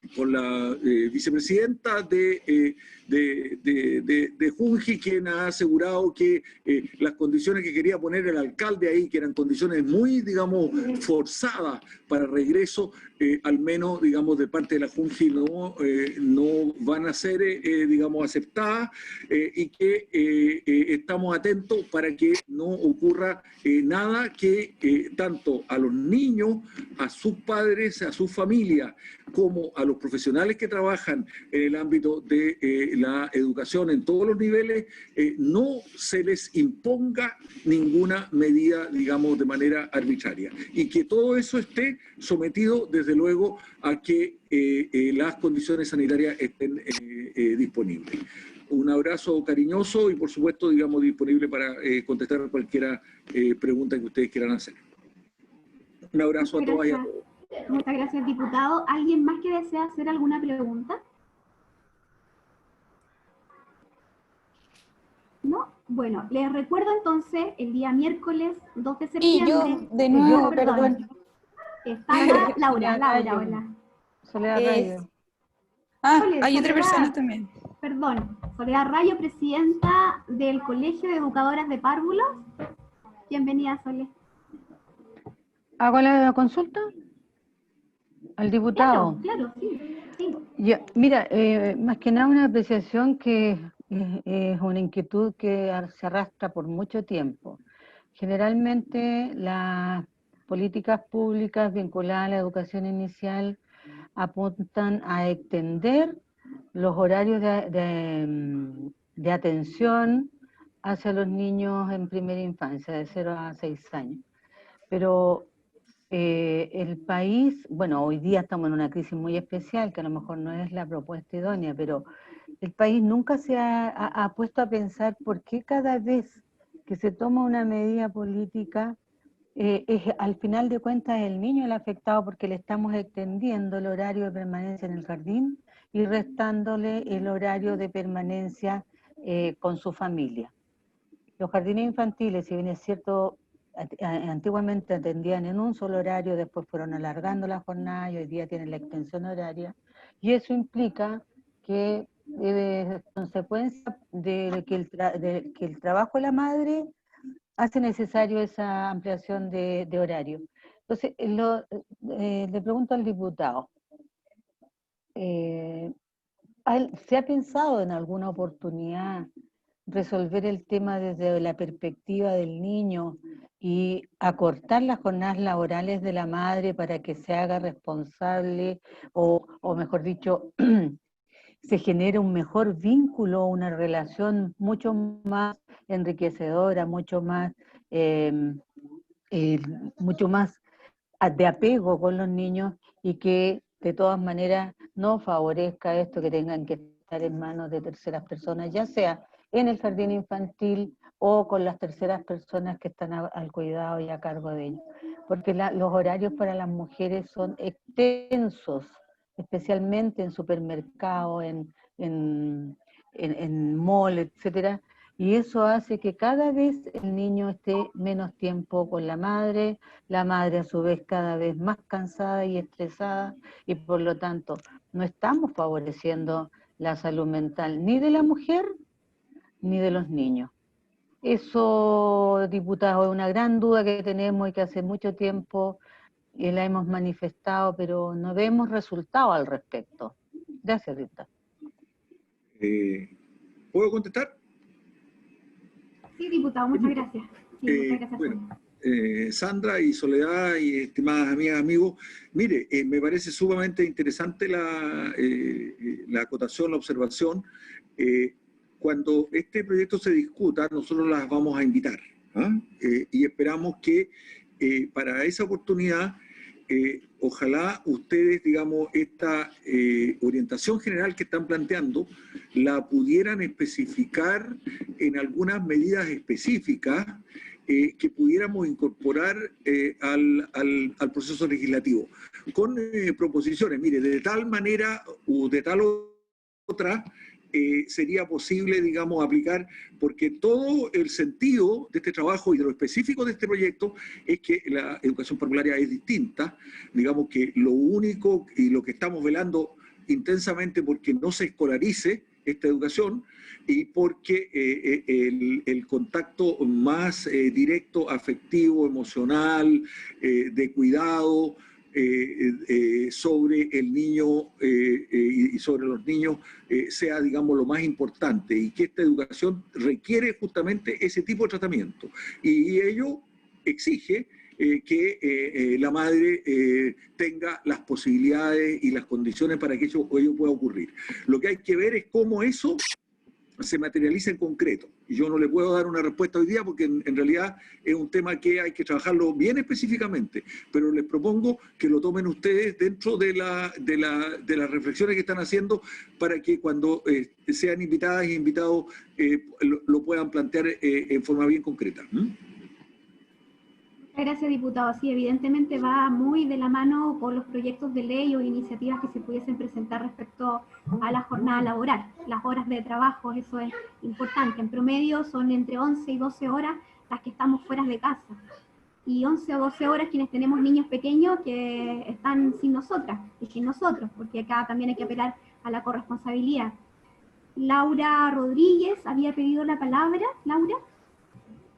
vicepresidenta de Junji, quien ha asegurado que las condiciones que quería poner el alcalde ahí, que eran condiciones muy, digamos, forzadas para regreso, al menos, digamos, de parte de la Junji no van a ser, digamos, aceptadas, y que estamos atentos para que no ocurra nada que tanto a los niños, a sus padres, a sus familias, como a los profesionales que trabajan en el ámbito de la educación en todos los niveles, no se les imponga ninguna medida, digamos, de manera arbitraria. Y que todo eso esté sometido, desde luego, a que las condiciones sanitarias estén disponibles. Un abrazo cariñoso y, por supuesto, digamos, disponible para contestar cualquier pregunta que ustedes quieran hacer. Un abrazo a todas y a todos. Muchas gracias, diputado. ¿Alguien más que desea hacer alguna pregunta? ¿No? Bueno, les recuerdo entonces el día miércoles 2 de septiembre. Y yo, de nuevo, perdón. Está Laura, hola. Soledad Rayo. Hay otra persona también. Perdón, Soledad Rayo, presidenta del Colegio de Educadoras de Párvulos. Bienvenida, Soledad. ¿Hago la consulta? Al diputado. Claro, sí. Ya, mira, más que nada una apreciación que es una inquietud que se arrastra por mucho tiempo. Generalmente las políticas públicas vinculadas a la educación inicial apuntan a extender los horarios de atención hacia los niños en primera infancia, de 0 a 6 años. Pero el país, bueno, hoy día estamos en una crisis muy especial, que a lo mejor no es la propuesta idónea, pero el país nunca se ha puesto a pensar por qué cada vez que se toma una medida política, al final de cuentas el niño el afectado, porque le estamos extendiendo el horario de permanencia en el jardín y restándole el horario de permanencia con su familia. Los jardines infantiles, si bien es cierto, antiguamente atendían en un solo horario, después fueron alargando la jornada y hoy día tienen la extensión horaria, y eso implica que consecuencia de que el trabajo de la madre hace necesario esa ampliación de horario. Entonces, le pregunto al diputado, ¿se ha pensado en alguna oportunidad resolver el tema desde la perspectiva del niño y acortar las jornadas laborales de la madre para que se haga responsable o mejor dicho, se genere un mejor vínculo, una relación mucho más enriquecedora, mucho más de apego con los niños y que de todas maneras no favorezca esto que tengan que estar en manos de terceras personas, ya sea en el jardín infantil o con las terceras personas que están al cuidado y a cargo de ellos. Porque los horarios para las mujeres son extensos, especialmente en supermercados, en mall, etcétera, y eso hace que cada vez el niño esté menos tiempo con la madre a su vez cada vez más cansada y estresada, y por lo tanto no estamos favoreciendo la salud mental ni de la mujer ni de los niños. Eso, diputado, es una gran duda que tenemos y que hace mucho tiempo la hemos manifestado, pero no vemos resultados al respecto. Gracias, Rita. ¿Puedo contestar? Sí, diputado, muchas gracias. Sí, muchas gracias. Bueno, Sandra y Soledad y estimadas amigas, amigos, mire, me parece sumamente interesante la acotación, la observación. Cuando este proyecto se discuta, nosotros las vamos a invitar, y esperamos que para esa oportunidad, ojalá ustedes, digamos, esta orientación general que están planteando, la pudieran especificar en algunas medidas específicas que pudiéramos incorporar al proceso legislativo, con proposiciones, mire, de tal manera o de tal otra, sería posible, digamos, aplicar, porque todo el sentido de este trabajo y de lo específico de este proyecto es que la educación parvularia es distinta, digamos que lo único y lo que estamos velando intensamente porque no se escolarice esta educación y porque el contacto más directo, afectivo, emocional, de cuidado sobre el niño y sobre los niños sea, digamos, lo más importante, y que esta educación requiere justamente ese tipo de tratamiento. Y ello exige que la madre tenga las posibilidades y las condiciones para que ello pueda ocurrir. Lo que hay que ver es cómo eso se materializa en concreto. Y yo no le puedo dar una respuesta hoy día porque en realidad es un tema que hay que trabajarlo bien específicamente, pero les propongo que lo tomen ustedes dentro de las reflexiones que están haciendo para que cuando sean invitadas e invitados lo puedan plantear en forma bien concreta. Gracias, diputado. Sí, evidentemente va muy de la mano con los proyectos de ley o iniciativas que se pudiesen presentar respecto a la jornada laboral, las horas de trabajo, eso es importante. En promedio son entre 11 y 12 horas las que estamos fuera de casa. Y 11 o 12 horas quienes tenemos niños pequeños que están sin nosotras y sin nosotros, porque acá también hay que apelar a la corresponsabilidad. Laura Rodríguez había pedido la palabra. Laura.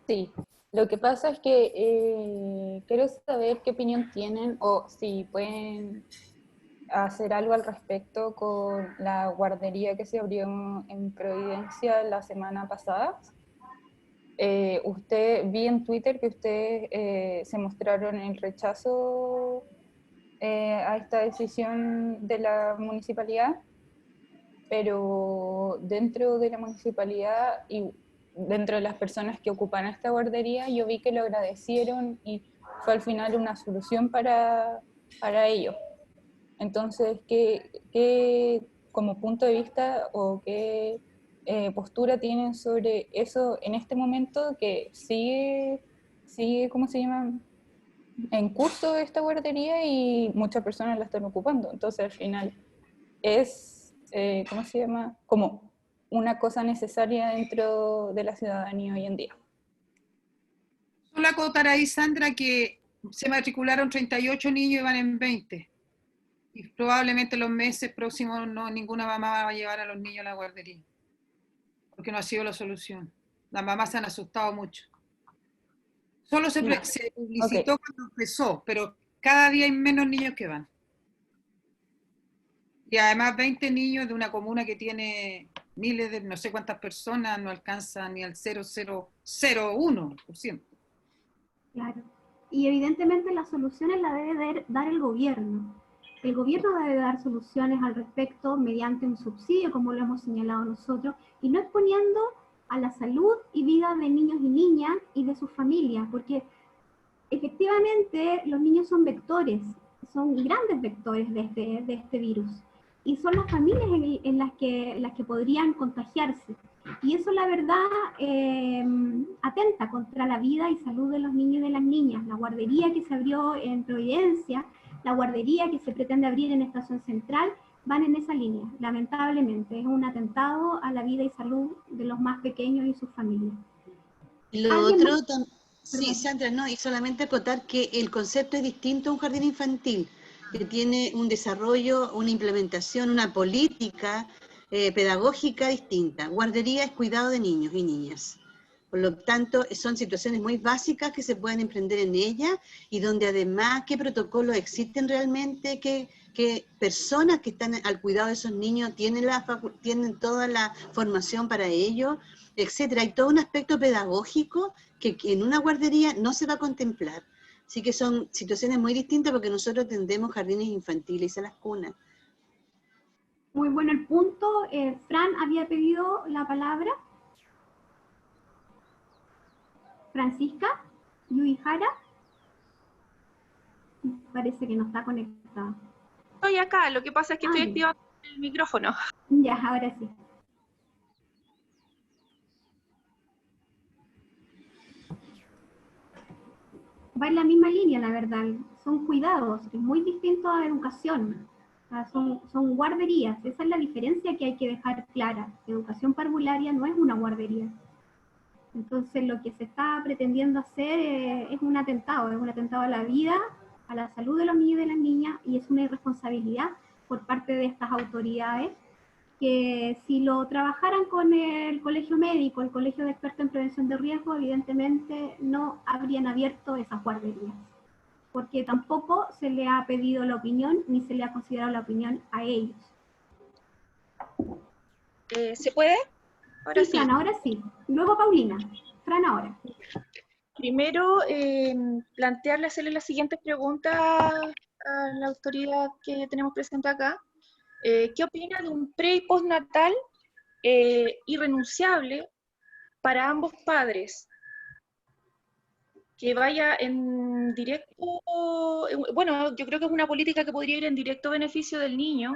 Sí. Lo que pasa es que quiero saber qué opinión tienen o si pueden hacer algo al respecto con la guardería que se abrió en Providencia la semana pasada. Vi en Twitter que ustedes se mostraron el rechazo a esta decisión de la municipalidad, pero dentro de la municipalidad y dentro de las personas que ocupan esta guardería, yo vi que lo agradecieron y fue al final una solución para ellos. Entonces, ¿qué como punto de vista o qué postura tienen sobre eso en este momento que sigue, ¿cómo se llama?, en curso esta guardería y muchas personas la están ocupando? Entonces, al final es, ¿cómo se llama?, como una cosa necesaria dentro de la ciudadanía hoy en día. Solo acotar ahí, Sandra, que se matricularon 38 niños y van en 20. Y probablemente los meses próximos ninguna mamá va a llevar a los niños a la guardería, porque no ha sido la solución. Las mamás se han asustado mucho. Solo se publicitó cuando empezó, pero cada día hay menos niños que van. Y además 20 niños de una comuna que tiene miles de, no sé cuántas personas, no alcanza ni al 0,001%. Claro. Y evidentemente las soluciones las debe dar el gobierno. El gobierno debe dar soluciones al respecto mediante un subsidio, como lo hemos señalado nosotros, y no exponiendo a la salud y vida de niños y niñas y de sus familias, porque efectivamente los niños son vectores, son grandes vectores de este virus. Y son las familias en las que podrían contagiarse. Y eso, la verdad, atenta contra la vida y salud de los niños y de las niñas. La guardería que se abrió en Providencia, la guardería que se pretende abrir en Estación Central, van en esa línea, lamentablemente. Es un atentado a la vida y salud de los más pequeños y sus familias. Lo otro, sí, Sandra, no, y solamente acotar que el concepto es distinto a un jardín infantil, que tiene un desarrollo, una implementación, una política pedagógica distinta. Guardería es cuidado de niños y niñas. Por lo tanto, son situaciones muy básicas que se pueden emprender en ella y donde además qué protocolos existen realmente, qué personas que están al cuidado de esos niños tienen toda la formación para ello, etcétera. Hay todo un aspecto pedagógico que en una guardería no se va a contemplar. Así que son situaciones muy distintas porque nosotros atendemos jardines infantiles y a las cunas. Muy bueno el punto. Fran había pedido la palabra. Francisca Yuijara. Parece que no está conectada. Estoy acá, lo que pasa es que estoy activando el micrófono. Ya, ahora sí. Va en la misma línea, la verdad. Son cuidados, es muy distinto a educación. Son guarderías, esa es la diferencia que hay que dejar clara. Educación parvularia no es una guardería. Entonces lo que se está pretendiendo hacer es un atentado a la vida, a la salud de los niños y de las niñas, y es una irresponsabilidad por parte de estas autoridades, que si lo trabajaran con el colegio médico, el colegio de expertos en prevención de riesgo, evidentemente no habrían abierto esas guarderías, porque tampoco se le ha pedido la opinión ni se le ha considerado la opinión a ellos. ¿Se puede? Ahora sí, Fran, ahora sí. Luego Paulina. Fran, ahora. Primero, hacerle las siguientes preguntas a la autoridad que tenemos presente acá. ¿Qué opina de un pre y postnatal irrenunciable para ambos padres? Que vaya en directo, bueno, yo creo que es una política que podría ir en directo beneficio del niño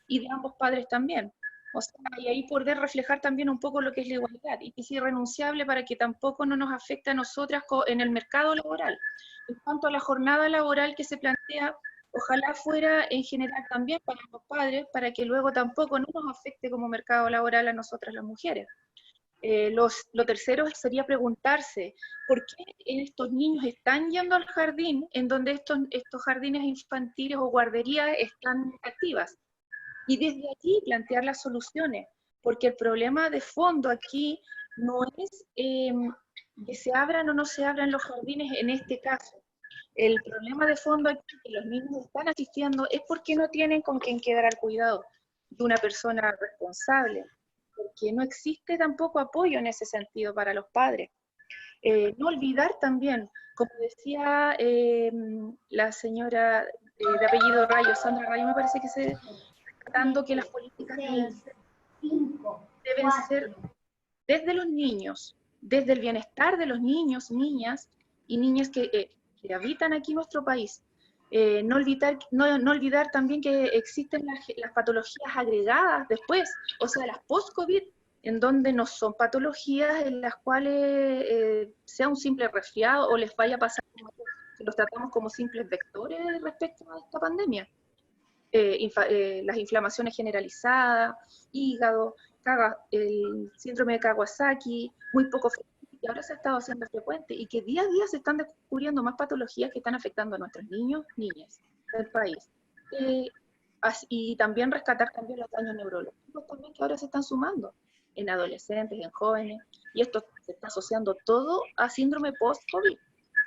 y de ambos padres también. O sea, y ahí poder reflejar también un poco lo que es la igualdad, y que es irrenunciable para que tampoco no nos afecte a nosotras en el mercado laboral. En cuanto a la jornada laboral que se plantea, ojalá fuera en general también para los padres, para que luego tampoco no nos afecte como mercado laboral a nosotras las mujeres. Lo tercero sería preguntarse, ¿por qué estos niños están yendo al jardín en donde estos jardines infantiles o guarderías están activas? Y desde aquí plantear las soluciones, porque el problema de fondo aquí no es que se abran o no se abran los jardines en este caso. El problema de fondo aquí que los niños están asistiendo es porque no tienen con quién quedar al cuidado de una persona responsable, porque no existe tampoco apoyo en ese sentido para los padres. No olvidar también, como decía la señora de apellido Rayo, Sandra Rayo, me parece que se... tratando que las políticas deben ser desde los niños, desde el bienestar de los niños, niñas y niñas que habitan aquí nuestro país. No olvidar también que existen las patologías agregadas después, o sea, las post-COVID, en donde no son patologías en las cuales sea un simple resfriado o les vaya a pasar, que los tratamos como simples vectores respecto a esta pandemia. Las inflamaciones generalizadas, hígado, el síndrome de Kawasaki, muy poco frecuente, y ahora se ha estado haciendo frecuente, y que día a día se están descubriendo más patologías que están afectando a nuestros niños, niñas del país. Y también rescatar también los daños neurológicos también que ahora se están sumando en adolescentes, en jóvenes, y esto se está asociando todo a síndrome post-COVID.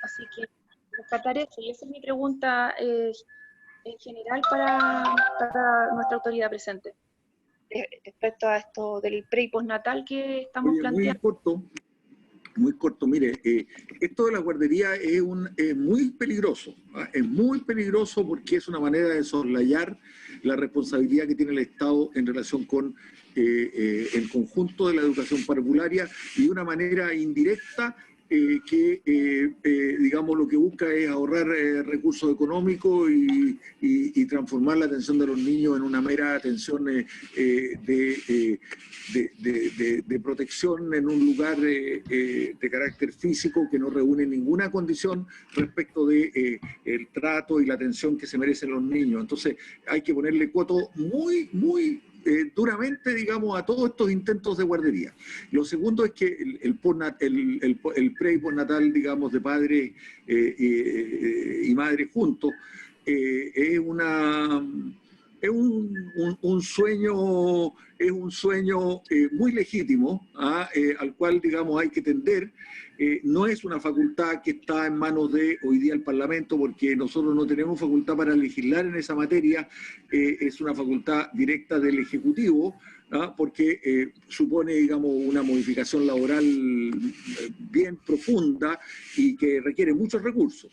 Así que rescatar eso, y esa es mi pregunta en general para nuestra autoridad presente, respecto a esto del pre y postnatal que estamos planteando. Muy corto, mire, esto de la guardería es muy peligroso, ¿ah? Es muy peligroso porque es una manera de soslayar la responsabilidad que tiene el Estado en relación con el conjunto de la educación parvularia, y una manera indirecta digamos, lo que busca es ahorrar recursos económicos y transformar la atención de los niños en una mera atención de protección en un lugar de carácter físico que no reúne ninguna condición respecto de el trato y la atención que se merecen los niños. Entonces hay que ponerle coto muy duramente, digamos, a todos estos intentos de guardería. Lo segundo es que el pre y postnatal, digamos, de padres y madres juntos, es un sueño muy legítimo, al cual, digamos, hay que tender. No es una facultad que está en manos de hoy día el Parlamento, porque nosotros no tenemos facultad para legislar en esa materia. Es una facultad directa del Ejecutivo, porque supone, digamos, una modificación laboral bien profunda y que requiere muchos recursos,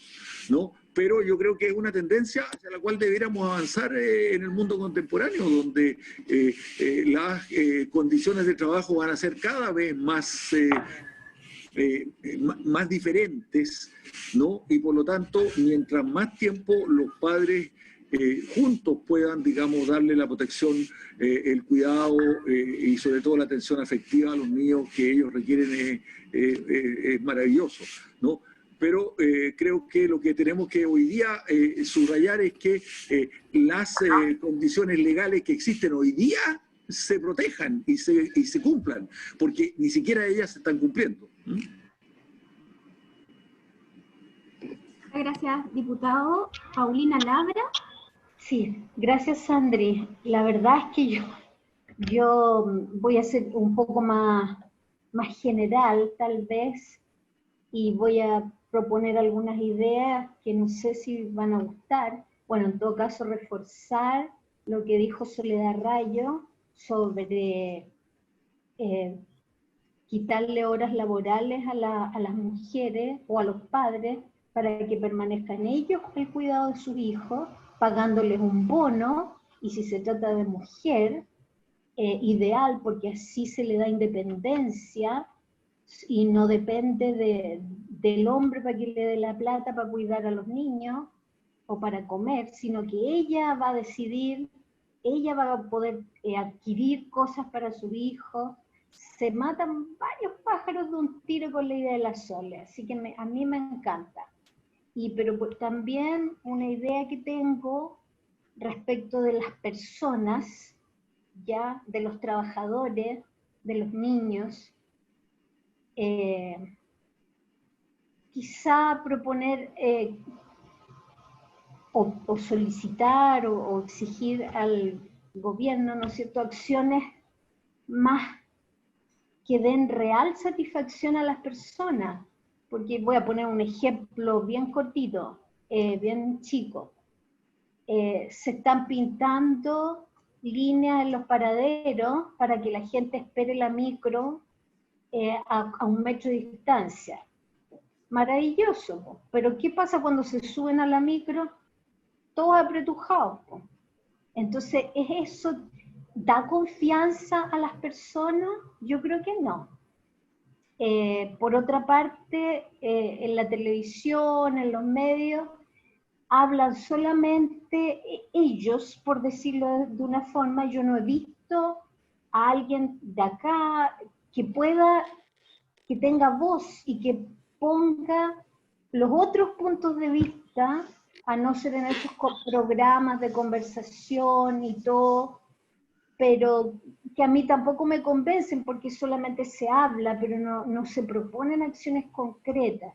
¿no? Pero yo creo que es una tendencia hacia la cual debiéramos avanzar en el mundo contemporáneo, donde las condiciones de trabajo van a ser cada vez más diferentes, ¿no? Y por lo tanto, mientras más tiempo los padres juntos puedan, digamos, darle la protección, el cuidado y sobre todo la atención afectiva a los niños que ellos requieren, es maravilloso, ¿no? Pero creo que lo que tenemos que hoy día subrayar es que las condiciones legales que existen hoy día se protejan y se cumplan, porque ni siquiera ellas se están cumpliendo. Gracias, diputado. Paulina Labra. Sí, gracias Sandri. La verdad es que yo voy a ser un poco más general tal vez y voy a proponer algunas ideas que no sé si van a gustar. Bueno, en todo caso reforzar lo que dijo Soledad Rayo sobre quitarle horas laborales a las mujeres o a los padres para que permanezcan ellos el cuidado de sus hijos, pagándoles un bono, y si se trata de mujer, ideal, porque así se le da independencia y no depende del hombre para que le dé la plata para cuidar a los niños o para comer, sino que ella va a decidir, ella va a poder adquirir cosas para su hijo. Se matan varios pájaros de un tiro con la idea de la Sole, así que a mí me encanta. Pero también una idea que tengo respecto de las personas, ya, de los trabajadores, de los niños, quizá proponer o solicitar o exigir al gobierno, ¿no es cierto?, acciones más que den real satisfacción a las personas. Porque voy a poner un ejemplo bien cortito, bien chico. Se están pintando líneas en los paraderos para que la gente espere la micro a 1 metro de distancia. Maravilloso, pero ¿qué pasa cuando se suben a la micro? Todos apretujados. Entonces, ¿es eso? ¿Da confianza a las personas? Yo creo que no. Por otra parte, en la televisión, en los medios, hablan solamente ellos, por decirlo de una forma. Yo no he visto a alguien de acá que tenga voz y que ponga los otros puntos de vista, a no ser en esos programas de conversación y todo, pero que a mí tampoco me convencen porque solamente se habla, pero no se proponen acciones concretas.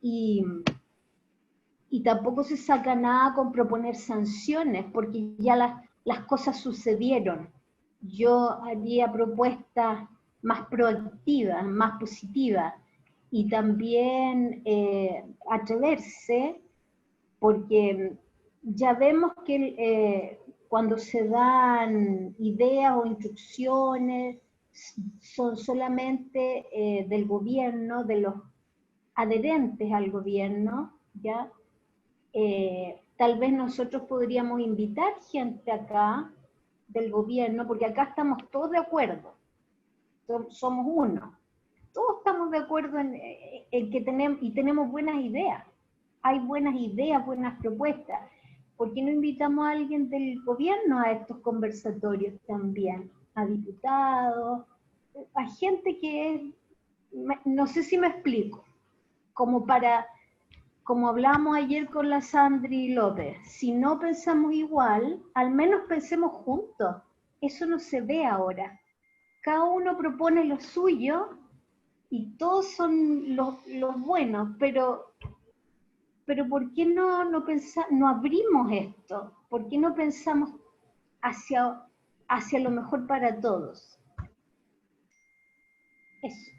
Y tampoco se saca nada con proponer sanciones, porque ya las cosas sucedieron. Yo haría propuestas más proactivas, más positivas, y también atreverse, porque ya vemos que cuando se dan ideas o instrucciones, son solamente del gobierno, de los adherentes al gobierno, ¿ya? Tal vez nosotros podríamos invitar gente acá del gobierno, porque acá estamos todos de acuerdo, somos uno, todos estamos de acuerdo en que tenemos buenas ideas, hay buenas ideas, buenas propuestas. ¿Por qué no invitamos a alguien del gobierno a estos conversatorios también? A diputados, a gente que es, no sé si me explico, como hablamos ayer con la Sandri López, si no pensamos igual, al menos pensemos juntos. Eso no se ve ahora. Cada uno propone lo suyo y todos son los buenos, pero ¿por qué no abrimos esto? ¿Por qué no pensamos hacia lo mejor para todos? Eso.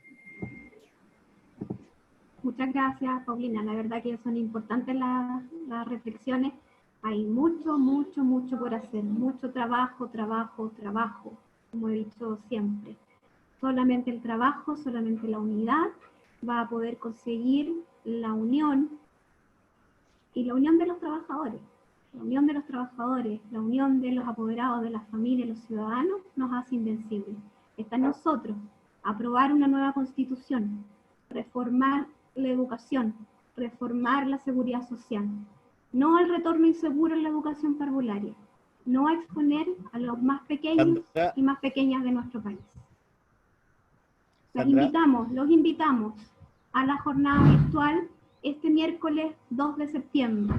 Muchas gracias, Paulina. La verdad que son importantes las reflexiones. Hay mucho, mucho, mucho por hacer. Mucho trabajo, trabajo, trabajo, como he dicho siempre. Solamente el trabajo, solamente la unidad va a poder conseguir la unión, y la unión de los trabajadores. La unión de los trabajadores, la unión de los apoderados, de las familias, los ciudadanos, nos hace invencibles. Está en nosotros aprobar una nueva constitución, reformar la educación, reformar la seguridad social, no al retorno inseguro en la educación parvularia, no a exponer a los más pequeños y más pequeñas de nuestro país. Los invitamos a la jornada virtual este miércoles 2 de septiembre,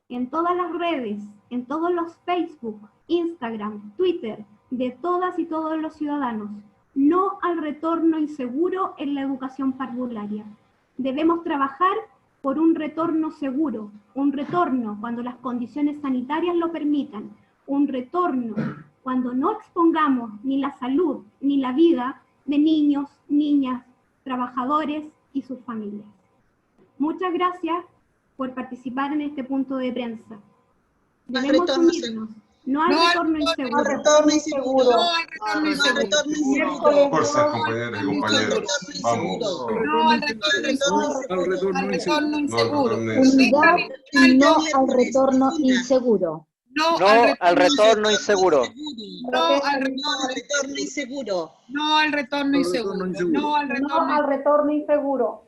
en todas las redes, en todos los Facebook, Instagram, Twitter, de todas y todos los ciudadanos, no al retorno inseguro en la educación parvularia. Debemos trabajar por un retorno seguro, un retorno cuando las condiciones sanitarias lo permitan, un retorno cuando no expongamos ni la salud ni la vida de niños, niñas, trabajadores y sus familias. Muchas gracias por participar en este punto de prensa. Debemos unirnos. No al retorno inseguro. No al retorno inseguro. No al retorno inseguro. Fuerzas, compañeras y compañeros. Vamos. No al retorno inseguro. Unidad y no al retorno inseguro. No al retorno inseguro. No al retorno inseguro. No al retorno inseguro. No al retorno inseguro.